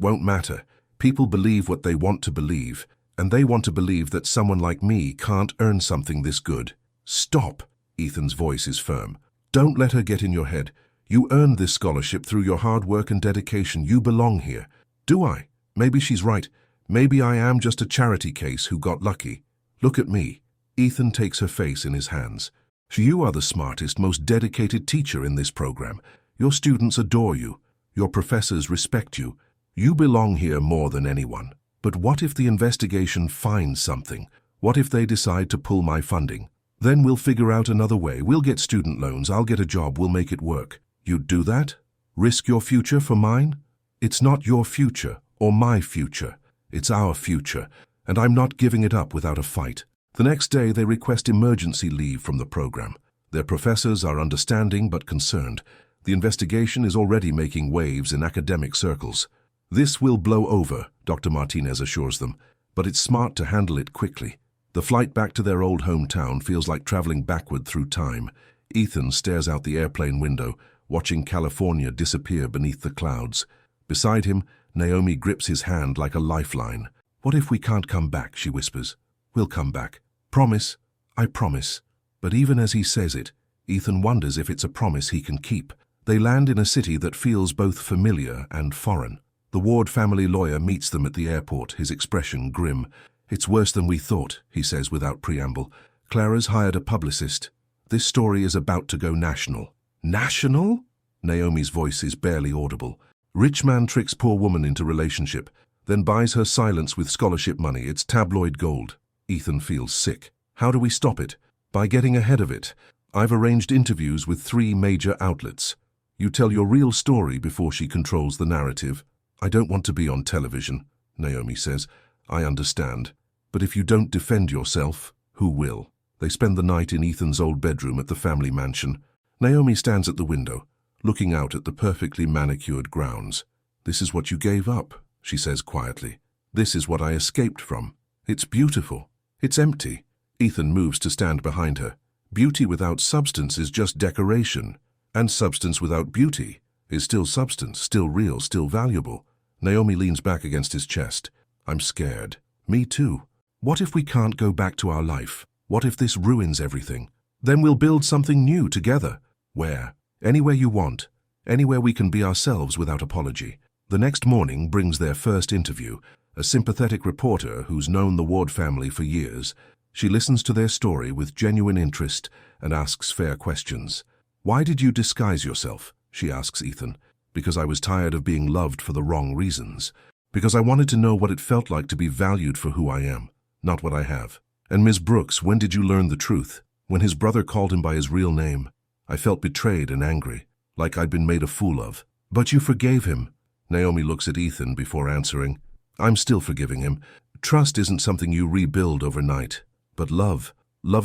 Speaker 1: won't matter. People believe what they want to believe, and they want to believe that someone like me can't earn something this good. Stop! Ethan's voice is firm. Don't let her get in your head. You earned this scholarship through your hard work and dedication. You belong here. Do I? Maybe she's right. Maybe I am just a charity case who got lucky. Look at me. Ethan takes her face in his hands. You are the smartest, most dedicated teacher in this program. Your students adore you. Your professors respect you. You belong here more than anyone. But what if the investigation finds something? What if they decide to pull my funding? Then we'll figure out another way. We'll get student loans. I'll get a job. We'll make it work. You'd do that? Risk your future for mine? It's not your future or my future. It's our future, and I'm not giving it up without a fight. The next day, they request emergency leave from the program. Their professors are understanding but concerned. The investigation is already making waves in academic circles. This will blow over, Dr. Martinez assures them, but it's smart to handle it quickly. The flight back to their old hometown feels like traveling backward through time. Ethan stares out the airplane window, watching California disappear beneath the clouds. Beside him, Naomi grips his hand like a lifeline. What if we can't come back, she whispers. We'll come back. Promise. I promise. But even as he says it, Ethan wonders if it's a promise he can keep. They land in a city that feels both familiar and foreign. The Ward family lawyer meets them at the airport, his expression grim. It's worse than we thought, he says without preamble. Clara's hired a publicist. This story is about to go national. National? Naomi's voice is barely audible. Rich man tricks poor woman into relationship, then buys her silence with scholarship money. It's tabloid gold. Ethan feels sick. How do we stop it? By getting ahead of it. I've arranged interviews with 3 major outlets. You tell your real story before she controls the narrative. I don't want to be on television, Naomi says. I understand. But if you don't defend yourself, who will? They spend the night in Ethan's old bedroom at the family mansion. Naomi stands at the window, looking out at the perfectly manicured grounds. This is what you gave up, she says quietly. This is what I escaped from. It's beautiful. It's empty. Ethan moves to stand behind her. Beauty without substance is just decoration. And substance without beauty is still substance, still real, still valuable. Naomi leans back against his chest. I'm scared. Me too. What if we can't go back to our life? What if this ruins everything? Then we'll build something new together. Where? Anywhere you want. Anywhere we can be ourselves without apology. The next morning brings their first interview. A sympathetic reporter who's known the Ward family for years. She listens to their story with genuine interest and asks fair questions. Why did you disguise yourself? She asks Ethan. Because I was tired of being loved for the wrong reasons. Because I wanted to know what it felt like to be valued for who I am, not what I have. And Ms. Brooks, when did you learn the truth? When his brother called him by his real name. I felt betrayed and angry, like I'd been made a fool of. But you forgave him. Naomi looks at Ethan before answering. I'm still forgiving him. Trust isn't something you rebuild overnight. But love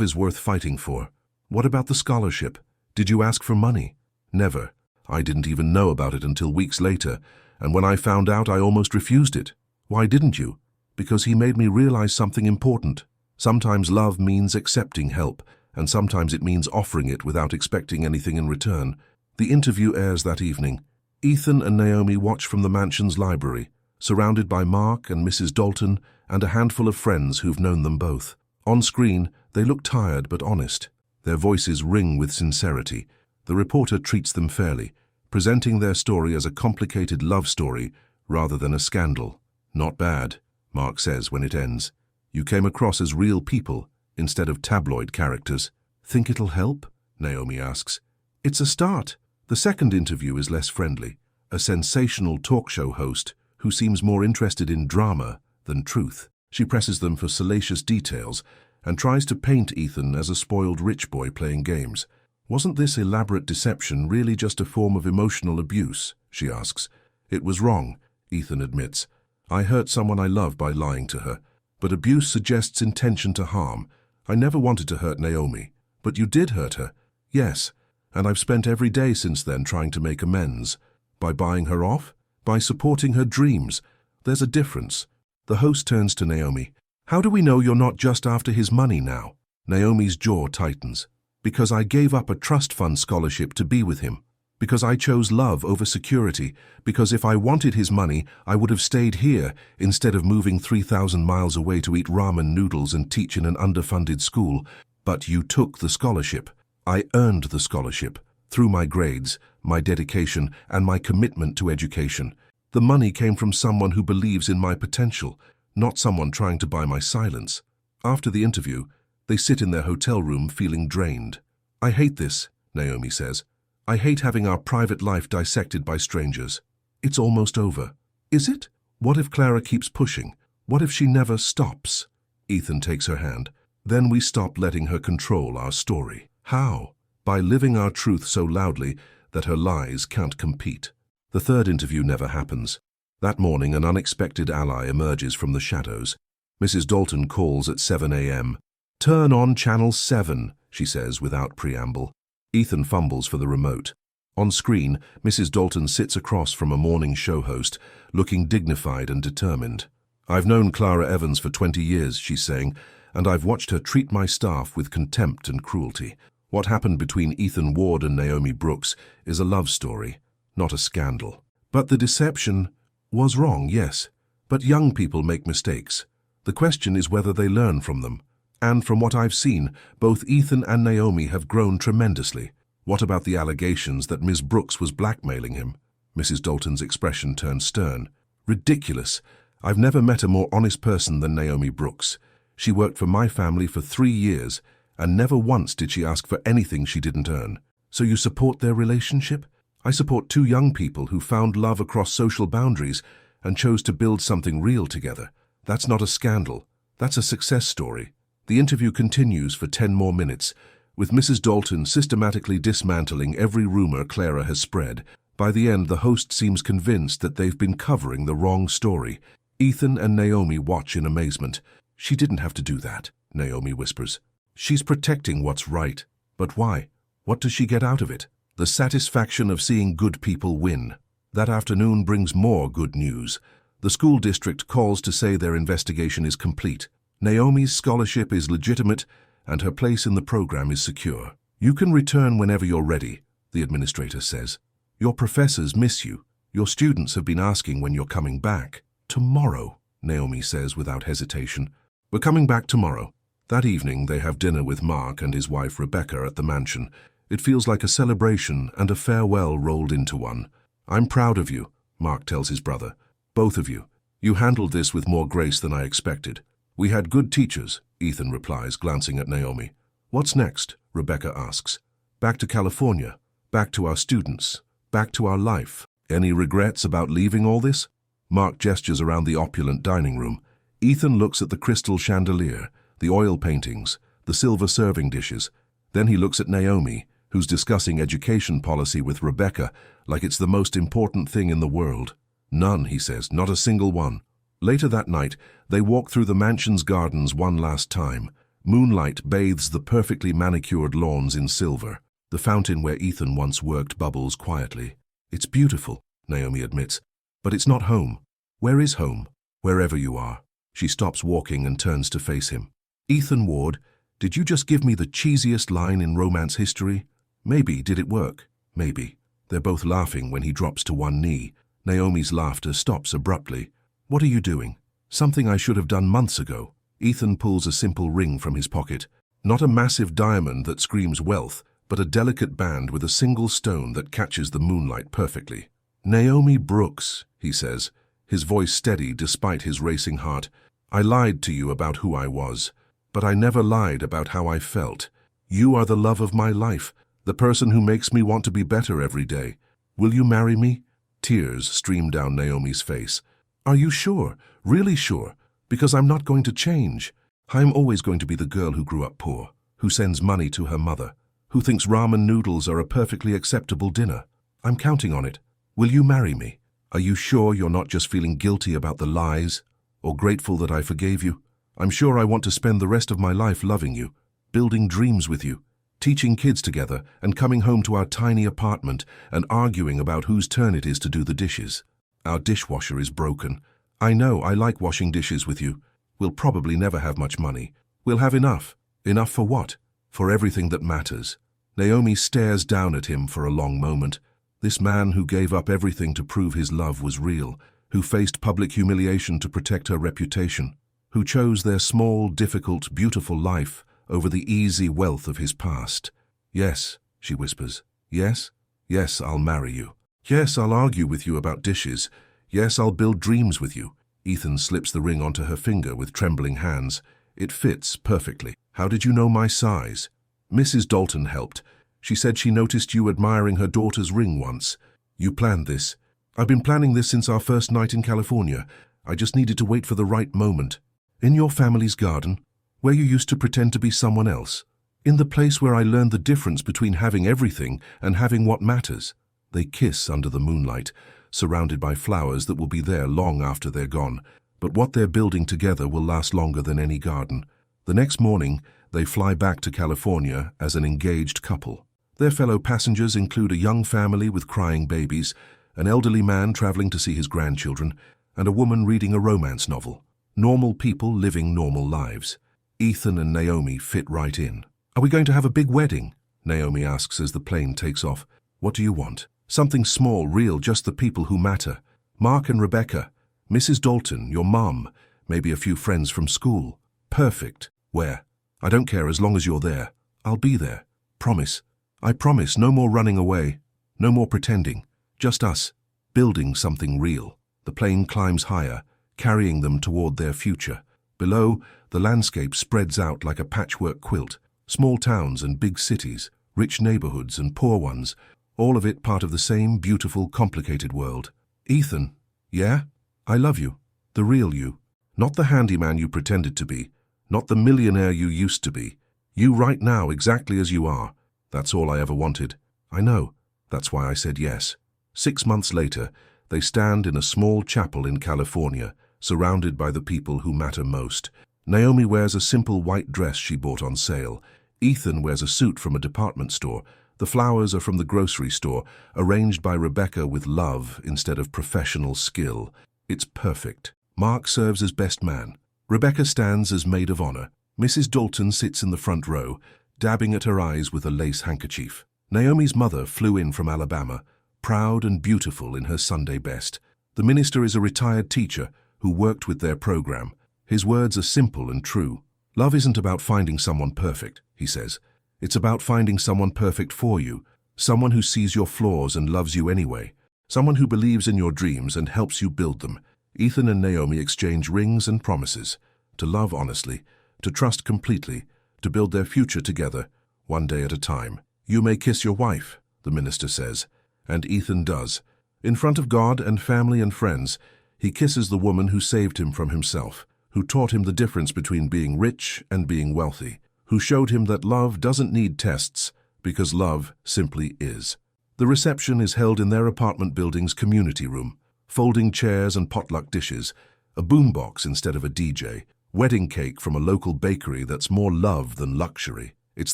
Speaker 1: is worth fighting for. What about the scholarship? Did you ask for money? Never. I didn't even know about it until weeks later, and when I found out I almost refused it. Why didn't you? Because he made me realize something important. Sometimes love means accepting help, and sometimes it means offering it without expecting anything in return. The interview airs that evening. Ethan and Naomi watch from the mansion's library, surrounded by Mark and Mrs. Dalton and a handful of friends who've known them both. On screen, they look tired but honest. Their voices ring with sincerity. The reporter treats them fairly, presenting their story as a complicated love story rather than a scandal. Not bad, Mark says when it ends. You came across as real people, instead of tabloid characters. Think it'll help? Naomi asks. It's a start. The second interview is less friendly. A sensational talk show host who seems more interested in drama than truth. She presses them for salacious details and tries to paint Ethan as a spoiled rich boy playing games. Wasn't this elaborate deception really just a form of emotional abuse? She asks. It was wrong, Ethan admits. I hurt someone I love by lying to her. But abuse suggests intention to harm. I never wanted to hurt Naomi. But you did hurt her. Yes. And I've spent every day since then trying to make amends. By buying her off? By supporting her dreams. There's a difference. The host turns to Naomi. How do we know you're not just after his money now? Naomi's jaw tightens. Because I gave up a trust fund scholarship to be with him. Because I chose love over security. Because if I wanted his money, I would have stayed here instead of moving 3,000 miles away to eat ramen noodles and teach in an underfunded school. But you took the scholarship. I earned the scholarship through my grades, my dedication, and my commitment to education. The money came from someone who believes in my potential, not someone trying to buy my silence. After the interview, they sit in their hotel room feeling drained. I hate this, Naomi says. I hate having our private life dissected by strangers. It's almost over. Is it? What if Clara keeps pushing? What if she never stops? Ethan takes her hand. Then we stop letting her control our story. How? By living our truth so loudly that her lies can't compete. The third interview never happens. That morning, an unexpected ally emerges from the shadows. Mrs. Dalton calls at 7 a.m. Turn on Channel 7, she says without preamble. Ethan fumbles for the remote. On screen, Mrs. Dalton sits across from a morning show host, looking dignified and determined. I've known Clara Evans for 20 years, she's saying, and I've watched her treat my staff with contempt and cruelty. What happened between Ethan Ward and Naomi Brooks is a love story, not a scandal. But the deception was wrong, yes. But young people make mistakes. The question is whether they learn from them. And from what I've seen, both Ethan and Naomi have grown tremendously. What about the allegations that Ms. Brooks was blackmailing him? Mrs. Dalton's expression turned stern. Ridiculous. I've never met a more honest person than Naomi Brooks. She worked for my family for 3 years, and never once did she ask for anything she didn't earn. So you support their relationship? I support 2 young people who found love across social boundaries and chose to build something real together. That's not a scandal. That's a success story. The interview continues for 10 more minutes, with Mrs. Dalton systematically dismantling every rumor Clara has spread. By the end, the host seems convinced that they've been covering the wrong story. Ethan and Naomi watch in amazement. She didn't have to do that, Naomi whispers. She's protecting what's right. But why? What does she get out of it? The satisfaction of seeing good people win. That afternoon brings more good news. The school district calls to say their investigation is complete. Naomi's scholarship is legitimate, and her place in the program is secure. You can return whenever you're ready, the administrator says. Your professors miss you. Your students have been asking when you're coming back. Tomorrow, Naomi says without hesitation. We're coming back tomorrow. That evening, they have dinner with Mark and his wife Rebecca at the mansion. It feels like a celebration and a farewell rolled into one. I'm proud of you, Mark tells his brother. Both of you. You handled this with more grace than I expected. We had good teachers, Ethan replies, glancing at Naomi. What's next? Rebecca asks. Back to California. Back to our students. Back to our life. Any regrets about leaving all this? Mark gestures around the opulent dining room. Ethan looks at the crystal chandelier, the oil paintings, the silver serving dishes. Then he looks at Naomi, who's discussing education policy with Rebecca like it's the most important thing in the world. None, he says, not a single one. Later that night, they walk through the mansion's gardens one last time. Moonlight bathes the perfectly manicured lawns in silver. The fountain where Ethan once worked bubbles quietly. It's beautiful, Naomi admits, but it's not home. Where is home? Wherever you are. She stops walking and turns to face him. Ethan Ward, did you just give me the cheesiest line in romance history? Maybe. Did it work? Maybe. They're both laughing when he drops to one knee. Naomi's laughter stops abruptly. What are you doing? Something I should have done months ago. Ethan pulls a simple ring from his pocket. Not a massive diamond that screams wealth, but a delicate band with a single stone that catches the moonlight perfectly. Naomi Brooks, he says, his voice steady despite his racing heart. I lied to you about who I was, but I never lied about how I felt. You are the love of my life, the person who makes me want to be better every day. Will you marry me?" Tears streamed down Naomi's face. "Are you sure? Really sure? Because I'm not going to change. I'm always going to be the girl who grew up poor, who sends money to her mother, who thinks ramen noodles are a perfectly acceptable dinner. I'm counting on it. Will you marry me? Are you sure you're not just feeling guilty about the lies, or grateful that I forgave you? I'm sure I want to spend the rest of my life loving you, building dreams with you, teaching kids together and coming home to our tiny apartment and arguing about whose turn it is to do the dishes. Our dishwasher is broken. I know I like washing dishes with you. We'll probably never have much money. We'll have enough. Enough for what? For everything that matters." Naomi stares down at him for a long moment. This man who gave up everything to prove his love was real, who faced public humiliation to protect her reputation, who chose their small, difficult, beautiful life over the easy wealth of his past. "Yes," she whispers. "Yes? Yes, I'll marry you. Yes, I'll argue with you about dishes. Yes, I'll build dreams with you." Ethan slips the ring onto her finger with trembling hands. "It fits perfectly. How did you know my size?" "Mrs. Dalton helped. She said she noticed you admiring her daughter's ring once. You planned this." "I've been planning this since our first night in California. I just needed to wait for the right moment." "In your family's garden, where you used to pretend to be someone else. In the place where I learned the difference between having everything and having what matters." They kiss under the moonlight, surrounded by flowers that will be there long after they're gone. But what they're building together will last longer than any garden. The next morning, they fly back to California as an engaged couple. Their fellow passengers include a young family with crying babies, an elderly man traveling to see his grandchildren, and a woman reading a romance novel. Normal people living normal lives. Ethan and Naomi fit right in. "Are we going to have a big wedding?" Naomi asks as the plane takes off. "What do you want?" "Something small, real, just the people who matter. Mark and Rebecca, Mrs. Dalton, your mom, maybe a few friends from school." "Perfect. Where?" "I don't care as long as you're there. I'll be there. Promise." "I promise, no more running away. No more pretending. Just us, building something real." The plane climbs higher, carrying them toward their future. Below, the landscape spreads out like a patchwork quilt. Small towns and big cities, rich neighborhoods and poor ones, all of it part of the same beautiful, complicated world. "Ethan, yeah? I love you. The real you. Not the handyman you pretended to be. Not the millionaire you used to be. You right now, exactly as you are. That's all I ever wanted. I know. That's why I said yes." 6 months later, they stand in a small chapel in California, surrounded by the people who matter most. Naomi wears a simple white dress she bought on sale. Ethan wears a suit from a department store. The flowers are from the grocery store, arranged by Rebecca with love instead of professional skill. It's perfect. Mark serves as best man. Rebecca stands as maid of honor. Mrs. Dalton sits in the front row, dabbing at her eyes with a lace handkerchief. Naomi's mother flew in from Alabama, proud and beautiful in her Sunday best. The minister is a retired teacher who worked with their program. His words are simple and true. "Love isn't about finding someone perfect," he says. "It's about finding someone perfect for you, someone who sees your flaws and loves you anyway, someone who believes in your dreams and helps you build them." Ethan and Naomi exchange rings and promises to love honestly, to trust completely, to build their future together, one day at a time. "You may kiss your wife," the minister says, and Ethan does. In front of God and family and friends, he kisses the woman who saved him from himself, who taught him the difference between being rich and being wealthy, who showed him that love doesn't need tests because love simply is. The reception is held in their apartment building's community room. Folding chairs and potluck dishes, a boombox instead of a DJ, wedding cake from a local bakery that's more love than luxury. It's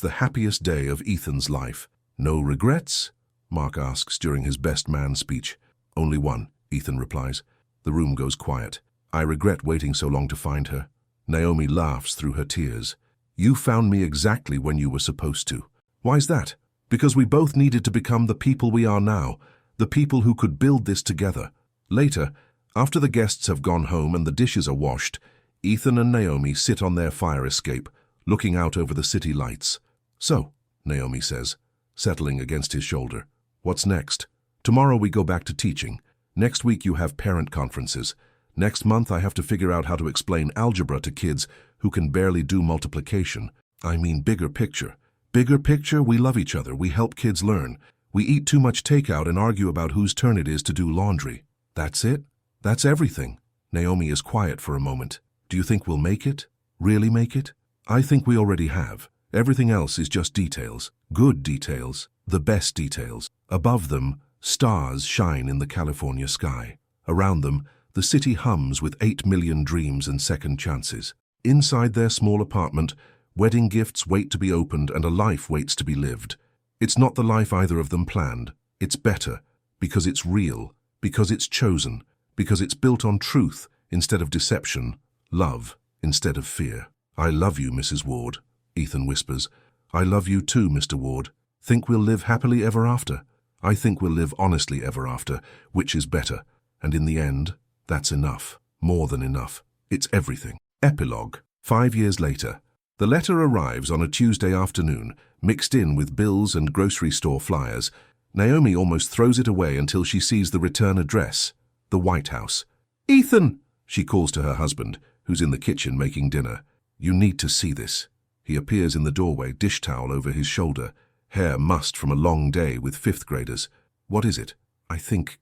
Speaker 1: the happiest day of Ethan's life. "No regrets?" Mark asks during his best man speech. "Only one," Ethan replies. The room goes quiet. "I regret waiting so long to find her." Naomi laughs through her tears. "You found me exactly when you were supposed to." "Why's that?" "Because we both needed to become the people we are now, the people who could build this together." Later, after the guests have gone home and the dishes are washed, Ethan and Naomi sit on their fire escape, looking out over the city lights. "So," Naomi says, settling against his shoulder, "what's next?" "Tomorrow we go back to teaching. Next week you have parent conferences. Next month I have to figure out how to explain algebra to kids who can barely do multiplication. I mean bigger picture. Bigger picture, we love each other, we help kids learn. We eat too much takeout and argue about whose turn it is to do laundry. That's it? That's everything. Naomi is quiet for a moment. Do you think we'll make it? Really make it? I think we already have. Everything else is just details. Good details. The best details. Above them, stars shine in the California sky. Around them, the city hums with 8 million dreams and second chances. Inside their small apartment, wedding gifts wait to be opened and a life waits to be lived. It's not the life either of them planned. It's better, because it's real, because it's chosen, because it's built on truth instead of deception, love instead of fear. I love you, Mrs. Ward, Ethan whispers. I love you too, Mr. Ward. Think we'll live happily ever after? I think we'll live honestly ever after, which is better. And in the end, that's enough. More than enough. It's everything. Epilogue. 5 years later. The letter arrives on a Tuesday afternoon, mixed in with bills and grocery store flyers. Naomi almost throws it away until she sees the return address, the White House. Ethan, she calls to her husband, who's in the kitchen making dinner. You need to see this. He appears in the doorway, dish towel over his shoulder, hair mussed from a long day with fifth graders. What is it? I think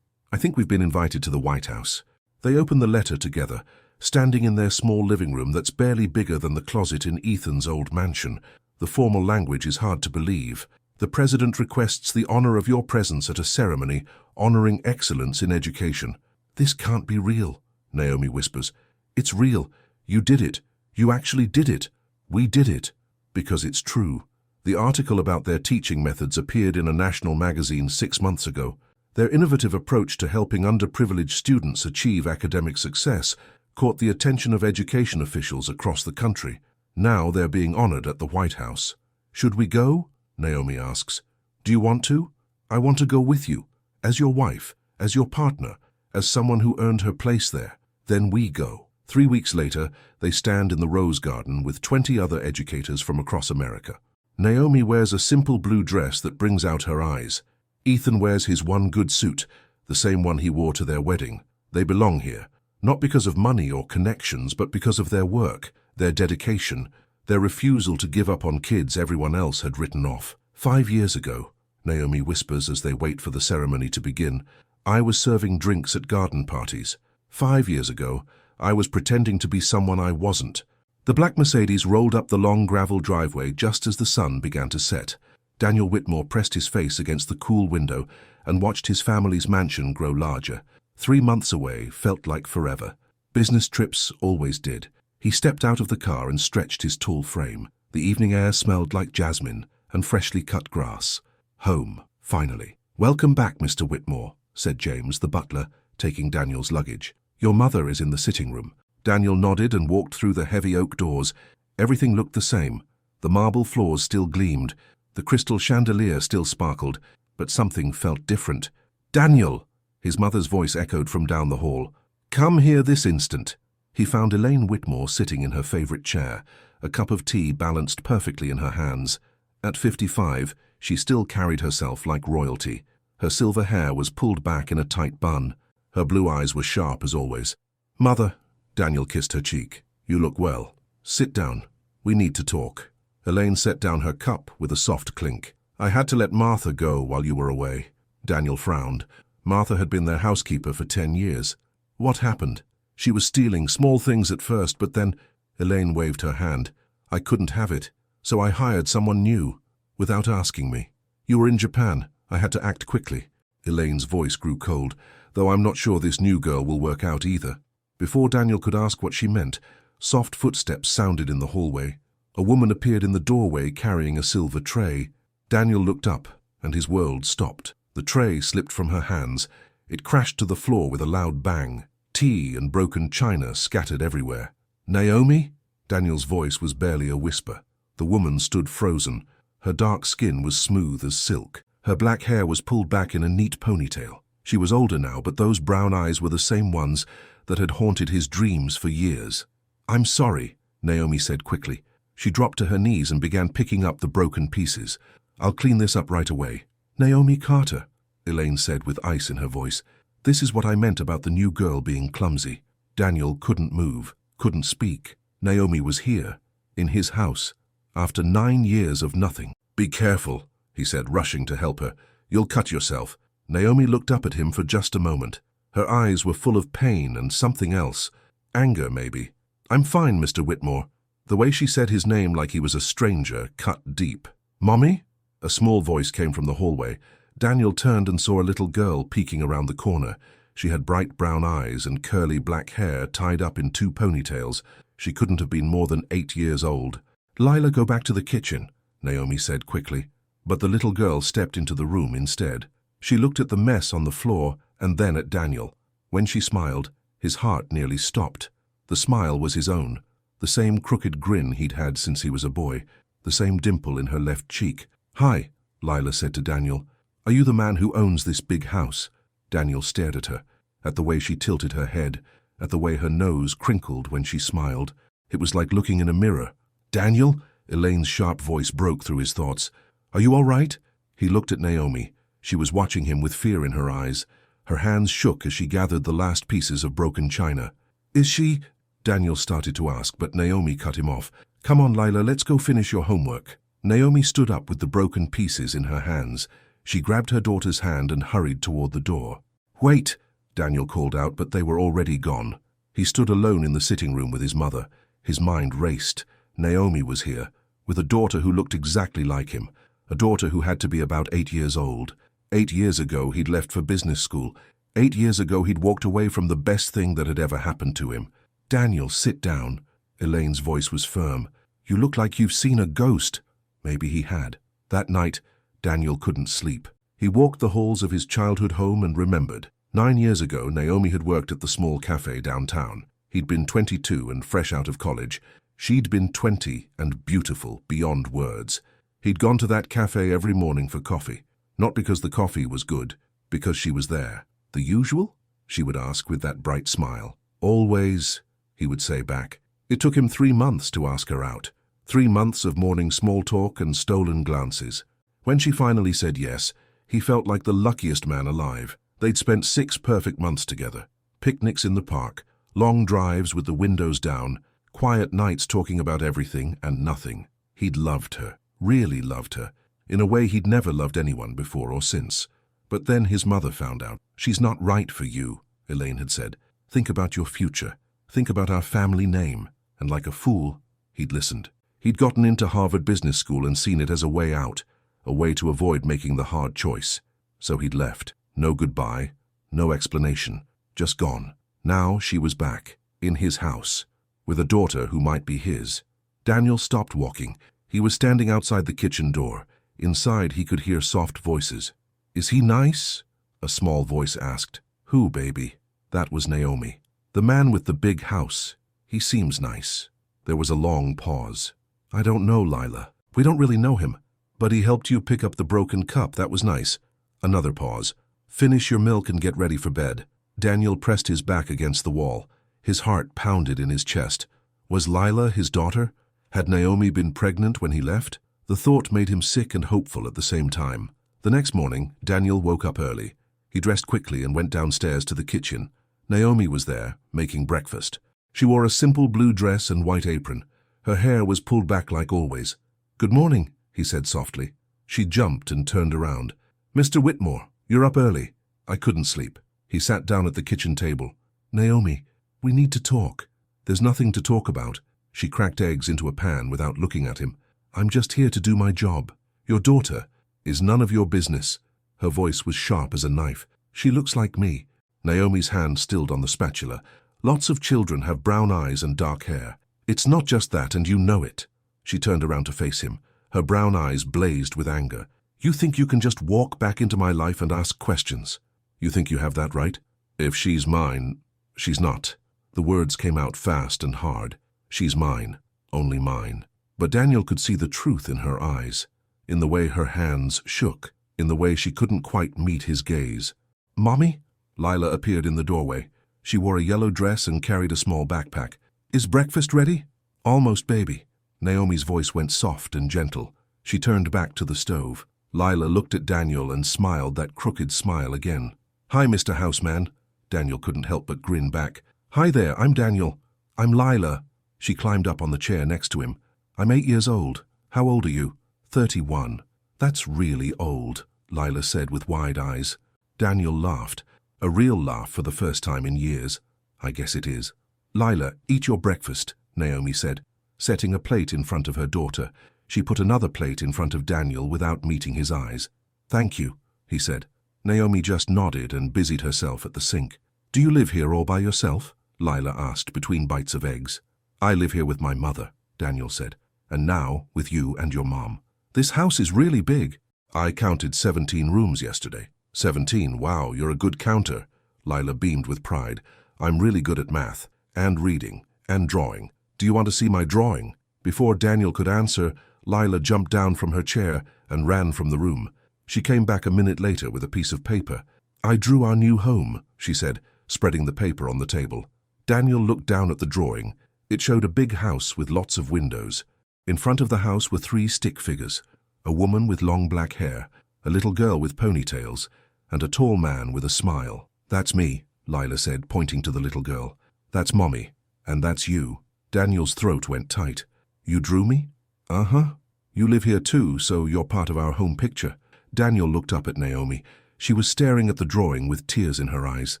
Speaker 1: we've been invited to the White House. They open the letter together, standing in their small living room that's barely bigger than the closet in Ethan's old mansion. The formal language is hard to believe. The president requests the honor of your presence at a ceremony honoring excellence in education. This can't be real, Naomi whispers. It's real. You did it. You actually did it. We did it. Because it's true. The article about their teaching methods appeared in a national magazine 6 months ago. Their innovative approach to helping underprivileged students achieve academic success caught the attention of education officials across the country. Now they're being honored at the White House. Should we go? Naomi asks. Do you want to? I want to go with you, as your wife, as your partner, as someone who earned her place there. Then we go. 3 weeks later, they stand in the Rose Garden with 20 other educators from across America. Naomi wears a simple blue dress that brings out her eyes. Ethan wears his one good suit, the same one he wore to their wedding. They belong here, not because of money or connections, but because of their work, their dedication, their refusal to give up on kids everyone else had written off. 5 years ago, Naomi whispers as they wait for the ceremony to begin, I was serving drinks at garden parties. 5 years ago, I was pretending to be someone I wasn't. The black Mercedes rolled up the long gravel driveway just as the sun began to set. Daniel Whitmore pressed his face against the cool window and watched his family's mansion grow larger. 3 months away felt like forever. Business trips always did. He stepped out of the car and stretched his tall frame. The evening air smelled like jasmine and freshly cut grass. Home, finally. Welcome back, Mr. Whitmore, said James, the butler, taking Daniel's luggage. Your mother is in the sitting room. Daniel nodded and walked through the heavy oak doors. Everything looked the same. The marble floors still gleamed. The crystal chandelier still sparkled, but something felt different. Daniel! His mother's voice echoed from down the hall. Come here this instant. He found Elaine Whitmore sitting in her favorite chair, a cup of tea balanced perfectly in her hands. At 55, she still carried herself like royalty. Her silver hair was pulled back in a tight bun. Her blue eyes were sharp as always. Mother, Daniel kissed her cheek. You look well. Sit down. We need to talk. Elaine set down her cup with a soft clink. I had to let Martha go while you were away. Daniel frowned. Martha had been their housekeeper for 10 years. What happened? She was stealing small things at first, but then... Elaine waved her hand. I couldn't have it, so I hired someone new, without asking me. You were in Japan. I had to act quickly. Elaine's voice grew cold, though I'm not sure this new girl will work out either. Before Daniel could ask what she meant, soft footsteps sounded in the hallway. A woman appeared in the doorway carrying a silver tray. Daniel looked up, and his world stopped. The tray slipped from her hands. It crashed to the floor with a loud bang. Tea and broken china scattered everywhere. Naomi? Daniel's voice was barely a whisper. The woman stood frozen. Her dark skin was smooth as silk. Her black hair was pulled back in a neat ponytail. She was older now, but those brown eyes were the same ones that had haunted his dreams for years. I'm sorry, Naomi said quickly. She dropped to her knees and began picking up the broken pieces. I'll clean this up right away. Naomi Carter, Elaine said with ice in her voice. This is what I meant about the new girl being clumsy. Daniel couldn't move, couldn't speak. Naomi was here, in his house, after 9 years of nothing. "Be careful," he said, rushing to help her. "You'll cut yourself." Naomi looked up at him for just a moment. Her eyes were full of pain and something else. Anger, maybe. "I'm fine, Mr. Whitmore." The way she said his name like he was a stranger cut deep. "Mommy?" A small voice came from the hallway. Daniel turned and saw a little girl peeking around the corner. She had bright brown eyes and curly black hair tied up in 2 ponytails. She couldn't have been more than 8 years old. "Lila, go back to the kitchen," Naomi said quickly. But the little girl stepped into the room instead. She looked at the mess on the floor and then at Daniel. When she smiled, his heart nearly stopped. The smile was his own, the same crooked grin he'd had since he was a boy, the same dimple in her left cheek. "Hi," Lila said to Daniel. "Are you the man who owns this big house?" Daniel stared at her, at the way she tilted her head, at the way her nose crinkled when she smiled. It was like looking in a mirror. "Daniel?" Elaine's sharp voice broke through his thoughts. "Are you all right?" He looked at Naomi. She was watching him with fear in her eyes. Her hands shook as she gathered the last pieces of broken china. "Is she?" Daniel started to ask, but Naomi cut him off. "Come on, Lila, let's go finish your homework." Naomi stood up with the broken pieces in her hands. She grabbed her daughter's hand and hurried toward the door. "Wait!" Daniel called out, but they were already gone. He stood alone in the sitting room with his mother. His mind raced. Naomi was here, with a daughter who looked exactly like him, a daughter who had to be about 8 years old. 8 years ago he'd left for business school. 8 years ago he'd walked away from the best thing that had ever happened to him. "Daniel, sit down." Elaine's voice was firm. "You look like you've seen a ghost." Maybe he had. That night, Daniel couldn't sleep. He walked the halls of his childhood home and remembered. 9 years ago, Naomi had worked at the small cafe downtown. He'd been 22 and fresh out of college. She'd been 20 and beautiful beyond words. He'd gone to that cafe every morning for coffee. Not because the coffee was good, because she was there. "The usual?" she would ask with that bright smile. "Always," he would say back. It took him 3 months to ask her out. 3 months of morning small talk and stolen glances. When she finally said yes, he felt like the luckiest man alive. They'd spent 6 perfect months together. Picnics in the park, long drives with the windows down, quiet nights talking about everything and nothing. He'd loved her, really loved her, in a way he'd never loved anyone before or since. But then his mother found out. "She's not right for you," Elaine had said. "Think about your future. Think about our family name." And like a fool, he'd listened. He'd gotten into Harvard Business School and seen it as a way out, a way to avoid making the hard choice. So he'd left. No goodbye, no explanation, just gone. Now she was back, in his house, with a daughter who might be his. Daniel stopped walking. He was standing outside the kitchen door. Inside he could hear soft voices. "Is he nice?" a small voice asked. "Who, baby?" That was Naomi. "The man with the big house. He seems nice." There was a long pause. "I don't know, Lila. We don't really know him. But he helped you pick up the broken cup. That was nice." Another pause. "Finish your milk and get ready for bed." Daniel pressed his back against the wall. His heart pounded in his chest. Was Lila his daughter? Had Naomi been pregnant when he left? The thought made him sick and hopeful at the same time. The next morning, Daniel woke up early. He dressed quickly and went downstairs to the kitchen. Naomi was there, making breakfast. She wore a simple blue dress and white apron. Her hair was pulled back like always. "Good morning," he said softly. She jumped and turned around. "Mr. Whitmore, you're up early." "I couldn't sleep." He sat down at the kitchen table. "Naomi, we need to talk." "There's nothing to talk about." She cracked eggs into a pan without looking at him. "I'm just here to do my job. Your daughter is none of your business." Her voice was sharp as a knife. "She looks like me." Naomi's hand stilled on the spatula. "Lots of children have brown eyes and dark hair. It's not just that, and you know it." She turned around to face him. Her brown eyes blazed with anger. "You think you can just walk back into my life and ask questions? You think you have that right? If she's mine, she's not." The words came out fast and hard. "She's mine, only mine." But Daniel could see the truth in her eyes, in the way her hands shook, in the way she couldn't quite meet his gaze. "Mommy?" Lila appeared in the doorway. She wore a yellow dress and carried a small backpack. "Is breakfast ready?" "Almost, baby." Naomi's voice went soft and gentle. She turned back to the stove. Lila looked at Daniel and smiled that crooked smile again. "Hi, Mr. Houseman." Daniel couldn't help but grin back. Hi there, I'm Daniel. I'm Lila. She climbed up on the chair next to him. I'm 8 years old. How old are you? 31. That's really old, Lila said with wide eyes. Daniel laughed. A real laugh for the first time in years. I guess it is. Lila, eat your breakfast, Naomi said. Setting a plate in front of her daughter, she put another plate in front of Daniel without meeting his eyes. Thank you, he said. Naomi just nodded and busied herself at the sink. Do you live here all by yourself? Lila asked between bites of eggs. I live here with my mother, Daniel said. And now with you and your mom. This house is really big. I counted 17 rooms yesterday. 17, wow, you're a good counter. Lila beamed with pride. I'm really good at math, and reading, and drawing. Do you want to see my drawing? Before Daniel could answer, Lila jumped down from her chair and ran from the room. She came back a minute later with a piece of paper. I drew our new home, she said, spreading the paper on the table. Daniel looked down at the drawing. It showed a big house with lots of windows. In front of the house were 3 stick figures, a woman with long black hair, a little girl with ponytails, and a tall man with a smile. That's me, Lila said, pointing to the little girl. That's Mommy, and that's you. Daniel's throat went tight. You drew me? Uh-huh. You live here too, so you're part of our home picture. Daniel looked up at Naomi. She was staring at the drawing with tears in her eyes.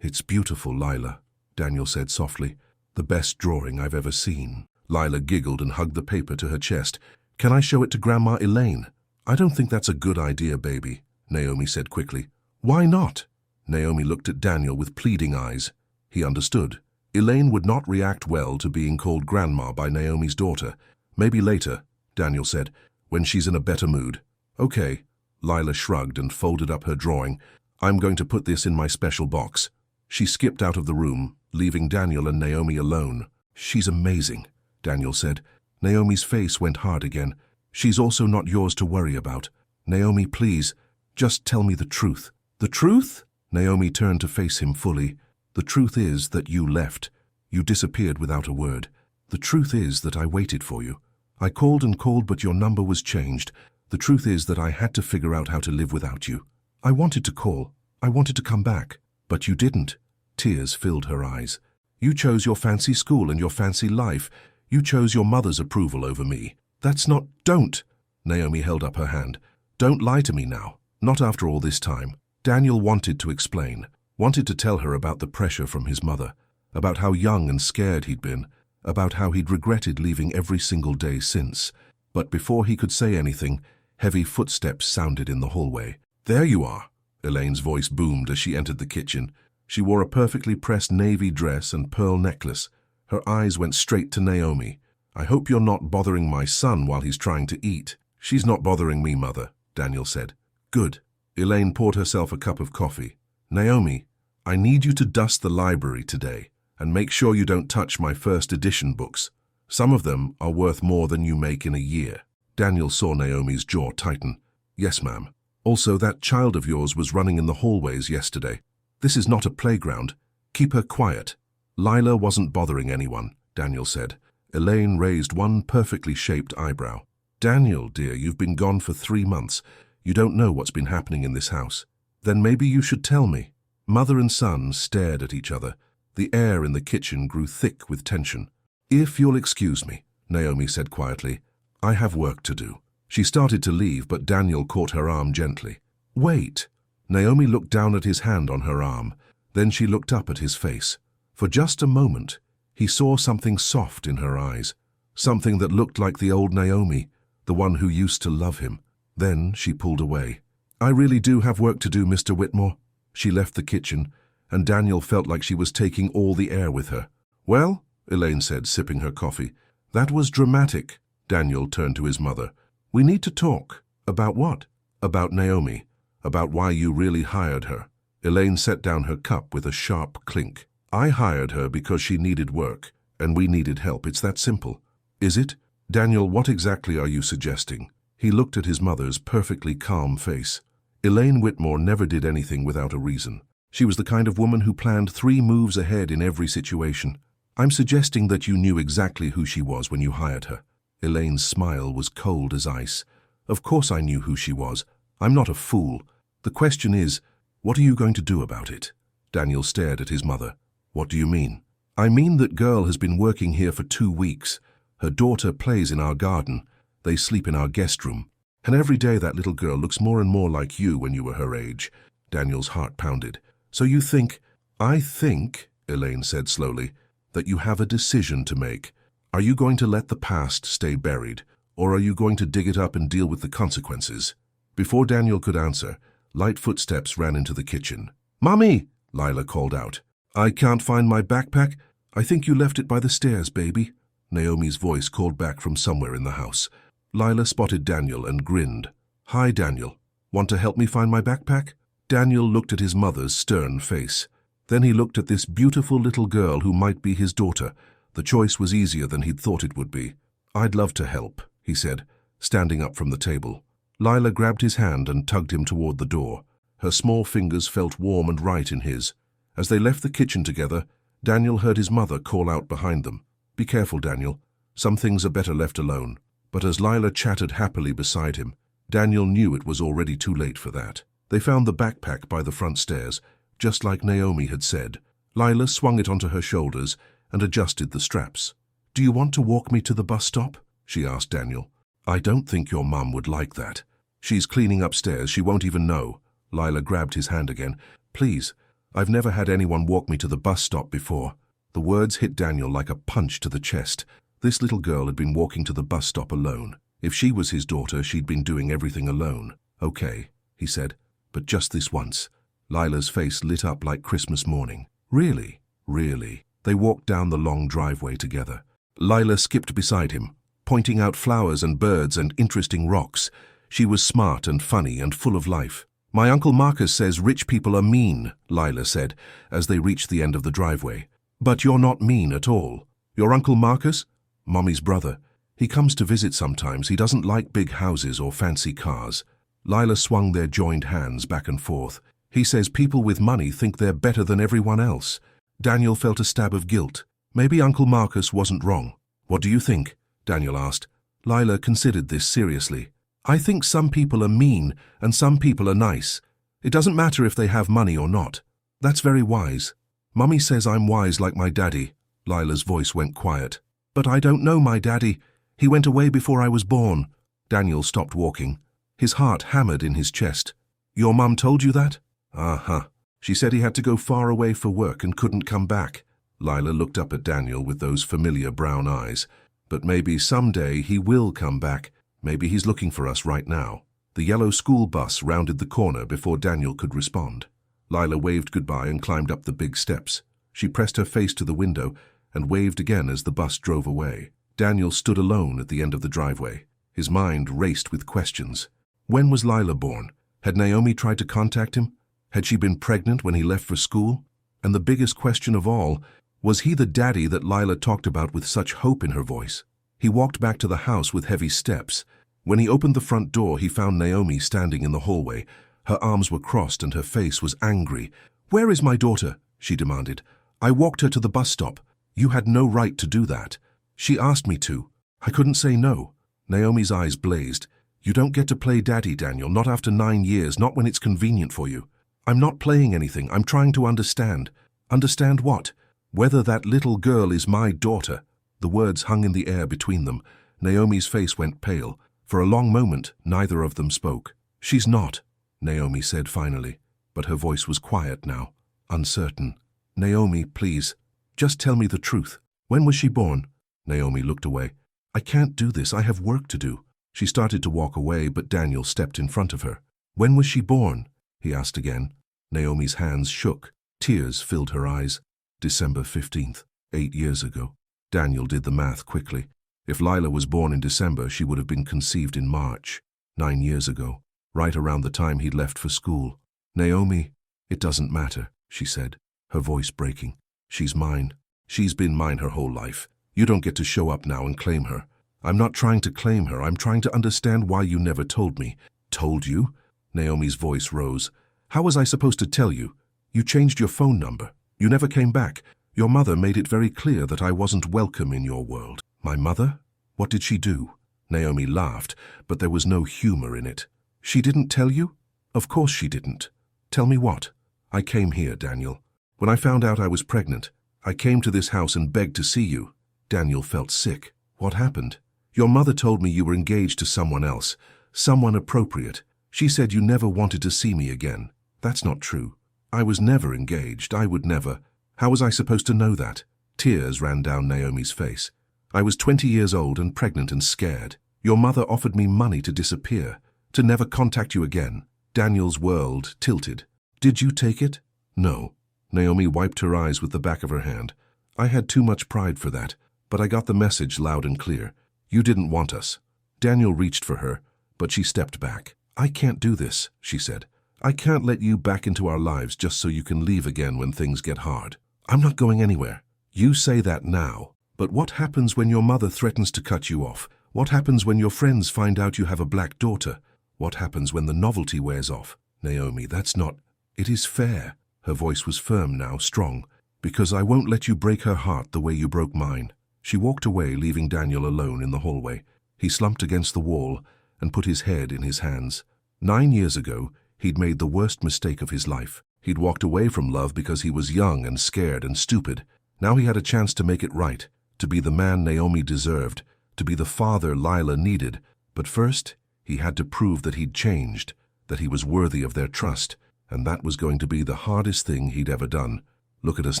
Speaker 1: It's beautiful, Lila, Daniel said softly. The best drawing I've ever seen. Lila giggled and hugged the paper to her chest. Can I show it to Grandma Elaine? I don't think that's a good idea, baby, Naomi said quickly. Why not? Naomi looked at Daniel with pleading eyes. He understood. Elaine would not react well to being called Grandma by Naomi's daughter. Maybe later, Daniel said, when she's in a better mood. Okay. Lila shrugged and folded up her drawing. I'm going to put this in my special box. She skipped out of the room, leaving Daniel and Naomi alone. She's amazing, Daniel said. Naomi's face went hard again. She's also not yours to worry about. Naomi, please, just tell me the truth. The truth? Naomi turned to face him fully. The truth is that you left. You disappeared without a word. The truth is that I waited for you. I called and called, but your number was changed. The truth is that I had to figure out how to live without you. I wanted to call. I wanted to come back. But you didn't. Tears filled her eyes. You chose your fancy school and your fancy life. You chose your mother's approval over me. That's not— Don't! Naomi held up her hand. Don't lie to me now. Not after all this time. Daniel wanted to explain. Wanted to tell her about the pressure from his mother. About how young and scared he'd been. About how he'd regretted leaving every single day since. But before he could say anything, heavy footsteps sounded in the hallway. There you are, Elaine's voice boomed as she entered the kitchen. She wore a perfectly pressed navy dress and pearl necklace. Her eyes went straight to Naomi. I hope you're not bothering my son while he's trying to eat. She's not bothering me, Mother, Daniel said. Good. Elaine poured herself a cup of coffee. Naomi, I need you to dust the library today and make sure you don't touch my first edition books. Some of them are worth more than you make in a year. Daniel saw Naomi's jaw tighten. Yes, ma'am. Also, that child of yours was running in the hallways yesterday. This is not a playground. Keep her quiet. Lila wasn't bothering anyone, Daniel said. Elaine raised one perfectly shaped eyebrow. Daniel, dear, you've been gone for 3 months. You don't know what's been happening in this house. Then maybe you should tell me. Mother and son stared at each other. The air in the kitchen grew thick with tension. If you'll excuse me, Naomi said quietly, I have work to do. She started to leave, but Daniel caught her arm gently. Wait. Naomi looked down at his hand on her arm. Then she looked up at his face. For just a moment, he saw something soft in her eyes. Something that looked like the old Naomi, the one who used to love him. Then she pulled away. I really do have work to do, Mr. Whitmore. She left the kitchen, and Daniel felt like she was taking all the air with her. Well, Elaine said, sipping her coffee. That was dramatic. Daniel turned to his mother. We need to talk. About what? About Naomi. About why you really hired her. Elaine set down her cup with a sharp clink. I hired her because she needed work, and we needed help. It's that simple. Is it? Daniel, what exactly are you suggesting? He looked at his mother's perfectly calm face. Elaine Whitmore never did anything without a reason. She was the kind of woman who planned 3 moves ahead in every situation. I'm suggesting that you knew exactly who she was when you hired her. Elaine's smile was cold as ice. Of course I knew who she was. I'm not a fool. The question is, what are you going to do about it? Daniel stared at his mother. What do you mean? I mean that girl has been working here for 2 weeks. Her daughter plays in our garden. They sleep in our guest room. And every day that little girl looks more and more like you when you were her age. Daniel's heart pounded. So you think... I think, Elaine said slowly, that you have a decision to make. Are you going to let the past stay buried, or are you going to dig it up and deal with the consequences? Before Daniel could answer, light footsteps ran into the kitchen. "Mommy!" Lila called out. "I can't find my backpack. I think you left it by the stairs, baby." Naomi's voice called back from somewhere in the house. Lila spotted Daniel and grinned. "Hi, Daniel. Want to help me find my backpack?" Daniel looked at his mother's stern face. Then he looked at this beautiful little girl who might be his daughter. The choice was easier than he'd thought it would be. "I'd love to help," he said, standing up from the table. Lila grabbed his hand and tugged him toward the door. Her small fingers felt warm and right in his. As they left the kitchen together, Daniel heard his mother call out behind them. "Be careful, Daniel. Some things are better left alone." But as Lila chattered happily beside him, Daniel knew it was already too late for that. They found the backpack by the front stairs, just like Naomi had said. Lila swung it onto her shoulders and adjusted the straps. "Do you want to walk me to the bus stop?" she asked Daniel. "I don't think your mum would like that. She's cleaning upstairs, she won't even know." Lila grabbed his hand again. "Please, I've never had anyone walk me to the bus stop before." The words hit Daniel like a punch to the chest. This little girl had been walking to the bus stop alone. If she was his daughter, she'd been doing everything alone. "Okay," he said, "but just this once." Lila's face lit up like Christmas morning. "Really? Really?" They walked down the long driveway together. Lila skipped beside him, pointing out flowers and birds and interesting rocks. She was smart and funny and full of life. "My Uncle Marcus says rich people are mean," Lila said, as they reached the end of the driveway. "But you're not mean at all. Your Uncle Marcus?" "Mommy's brother. He comes to visit sometimes. He doesn't like big houses or fancy cars." Lila swung their joined hands back and forth. "He says people with money think they're better than everyone else." Daniel felt a stab of guilt. Maybe Uncle Marcus wasn't wrong. "What do you think?" Daniel asked. Lila considered this seriously. "I think some people are mean and some people are nice. It doesn't matter if they have money or not." "That's very wise." "Mummy says I'm wise like my daddy." Lila's voice went quiet. "But I don't know my daddy. He went away before I was born." Daniel stopped walking. His heart hammered in his chest. "Your mum told you that?" "Uh-huh. She said he had to go far away for work and couldn't come back." Lila looked up at Daniel with those familiar brown eyes. "But maybe someday he will come back. Maybe he's looking for us right now." The yellow school bus rounded the corner before Daniel could respond. Lila waved goodbye and climbed up the big steps. She pressed her face to the window and waved again as the bus drove away. Daniel stood alone at the end of the driveway. His mind raced with questions. When was Lila born? Had Naomi tried to contact him? Had she been pregnant when he left for school? And the biggest question of all, was he the daddy that Lila talked about with such hope in her voice? He walked back to the house with heavy steps. When he opened the front door, he found Naomi standing in the hallway. Her arms were crossed and her face was angry. "Where is my daughter?" she demanded. "I walked her to the bus stop. You had no right to do that. She asked me to. I couldn't say no." Naomi's eyes blazed. "You don't get to play daddy, Daniel, not after 9 years, not when it's convenient for you." "I'm not playing anything. I'm trying to understand." "Understand what?" "Whether that little girl is my daughter." The words hung in the air between them. Naomi's face went pale. For a long moment, neither of them spoke. "She's not," Naomi said finally, but her voice was quiet now, uncertain. "Naomi, please, just tell me the truth. When was she born?" Naomi looked away. "I can't do this. I have work to do." She started to walk away, but Daniel stepped in front of her. "When was she born?" he asked again. Naomi's hands shook. Tears filled her eyes. "December 15th, 8 years ago." Daniel did the math quickly. If Lila was born in December, she would have been conceived in March, 9 years ago, right around the time he'd left for school. "Naomi, it doesn't matter," she said, her voice breaking. "She's mine. She's been mine her whole life. You don't get to show up now and claim her." "I'm not trying to claim her. I'm trying to understand why you never told me." "Told you?" Naomi's voice rose. "How was I supposed to tell you? You changed your phone number. You never came back. Your mother made it very clear that I wasn't welcome in your world." "My mother? What did she do?" Naomi laughed, but there was no humor in it. "She didn't tell you?" "Of course she didn't." "Tell me what?" "I came here, Daniel. When I found out I was pregnant, I came to this house and begged to see you. Daniel felt sick. What happened? Your mother told me you were engaged to someone else, someone appropriate. She said you never wanted to see me again. That's not true. I was never engaged. I would never. How was I supposed to know that? Tears ran down Naomi's face. I was 20 years old and pregnant and scared. Your mother offered me money to disappear, to never contact you again. Daniel's world tilted. Did you take it? No. Naomi wiped her eyes with the back of her hand. I had too much pride for that, but I got the message loud and clear. You didn't want us. Daniel reached for her, but she stepped back. I can't do this, she said. I can't let you back into our lives just so you can leave again when things get hard. I'm not going anywhere. You say that now, but what happens when your mother threatens to cut you off? What happens when your friends find out you have a black daughter? What happens when the novelty wears off? Naomi, that's not... It is fair. Her voice was firm now, strong. Because I won't let you break her heart the way you broke mine. She walked away, leaving Daniel alone in the hallway. He slumped against the wall and put his head in his hands. 9 years ago, he'd made the worst mistake of his life. He'd walked away from love because he was young and scared and stupid. Now he had a chance to make it right, to be the man Naomi deserved, to be the father Lila needed. But first, he had to prove that he'd changed, that he was worthy of their trust, and that was going to be the hardest thing he'd ever done. Look at us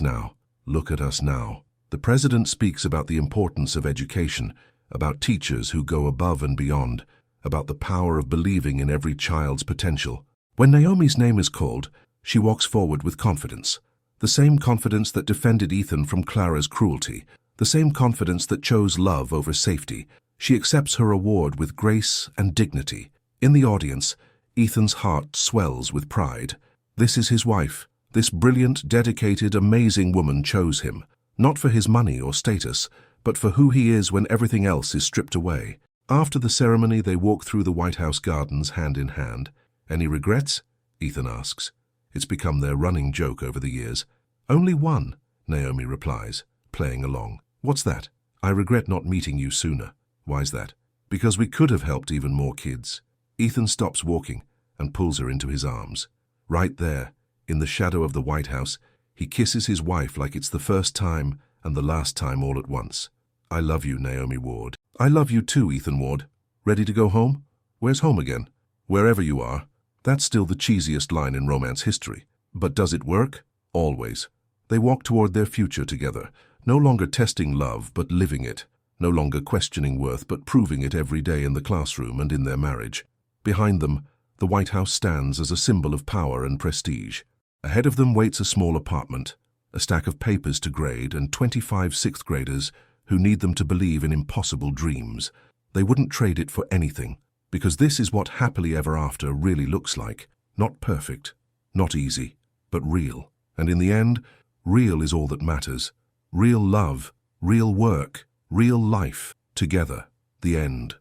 Speaker 1: now. Look at us now. The president speaks about the importance of education, about teachers who go above and beyond, about the power of believing in every child's potential. When Naomi's name is called, she walks forward with confidence. The same confidence that defended Ethan from Clara's cruelty, the same confidence that chose love over safety. She accepts her award with grace and dignity. In the audience, Ethan's heart swells with pride. This is his wife. This brilliant, dedicated, amazing woman chose him, not for his money or status, but for who he is when everything else is stripped away. After the ceremony, they walk through the White House gardens hand in hand. Any regrets? Ethan asks. It's become their running joke over the years. Only one, Naomi replies, playing along. What's that? I regret not meeting you sooner. Why's that? Because we could have helped even more kids. Ethan stops walking and pulls her into his arms. Right there, in the shadow of the White House, he kisses his wife like it's the first time and the last time all at once. I love you, Naomi Ward. I love you too, Ethan Ward. Ready to go home? Where's home again? Wherever you are. That's still the cheesiest line in romance history. But does it work? Always. They walk toward their future together, no longer testing love but living it, no longer questioning worth but proving it every day in the classroom and in their marriage. Behind them, the White House stands as a symbol of power and prestige. Ahead of them waits a small apartment, a stack of papers to grade, and 25 sixth graders who need them to believe in impossible dreams. They wouldn't trade it for anything, because this is what happily ever after really looks like. Not perfect, not easy, but real. And in the end, real is all that matters. Real love, real work, real life, together. The end.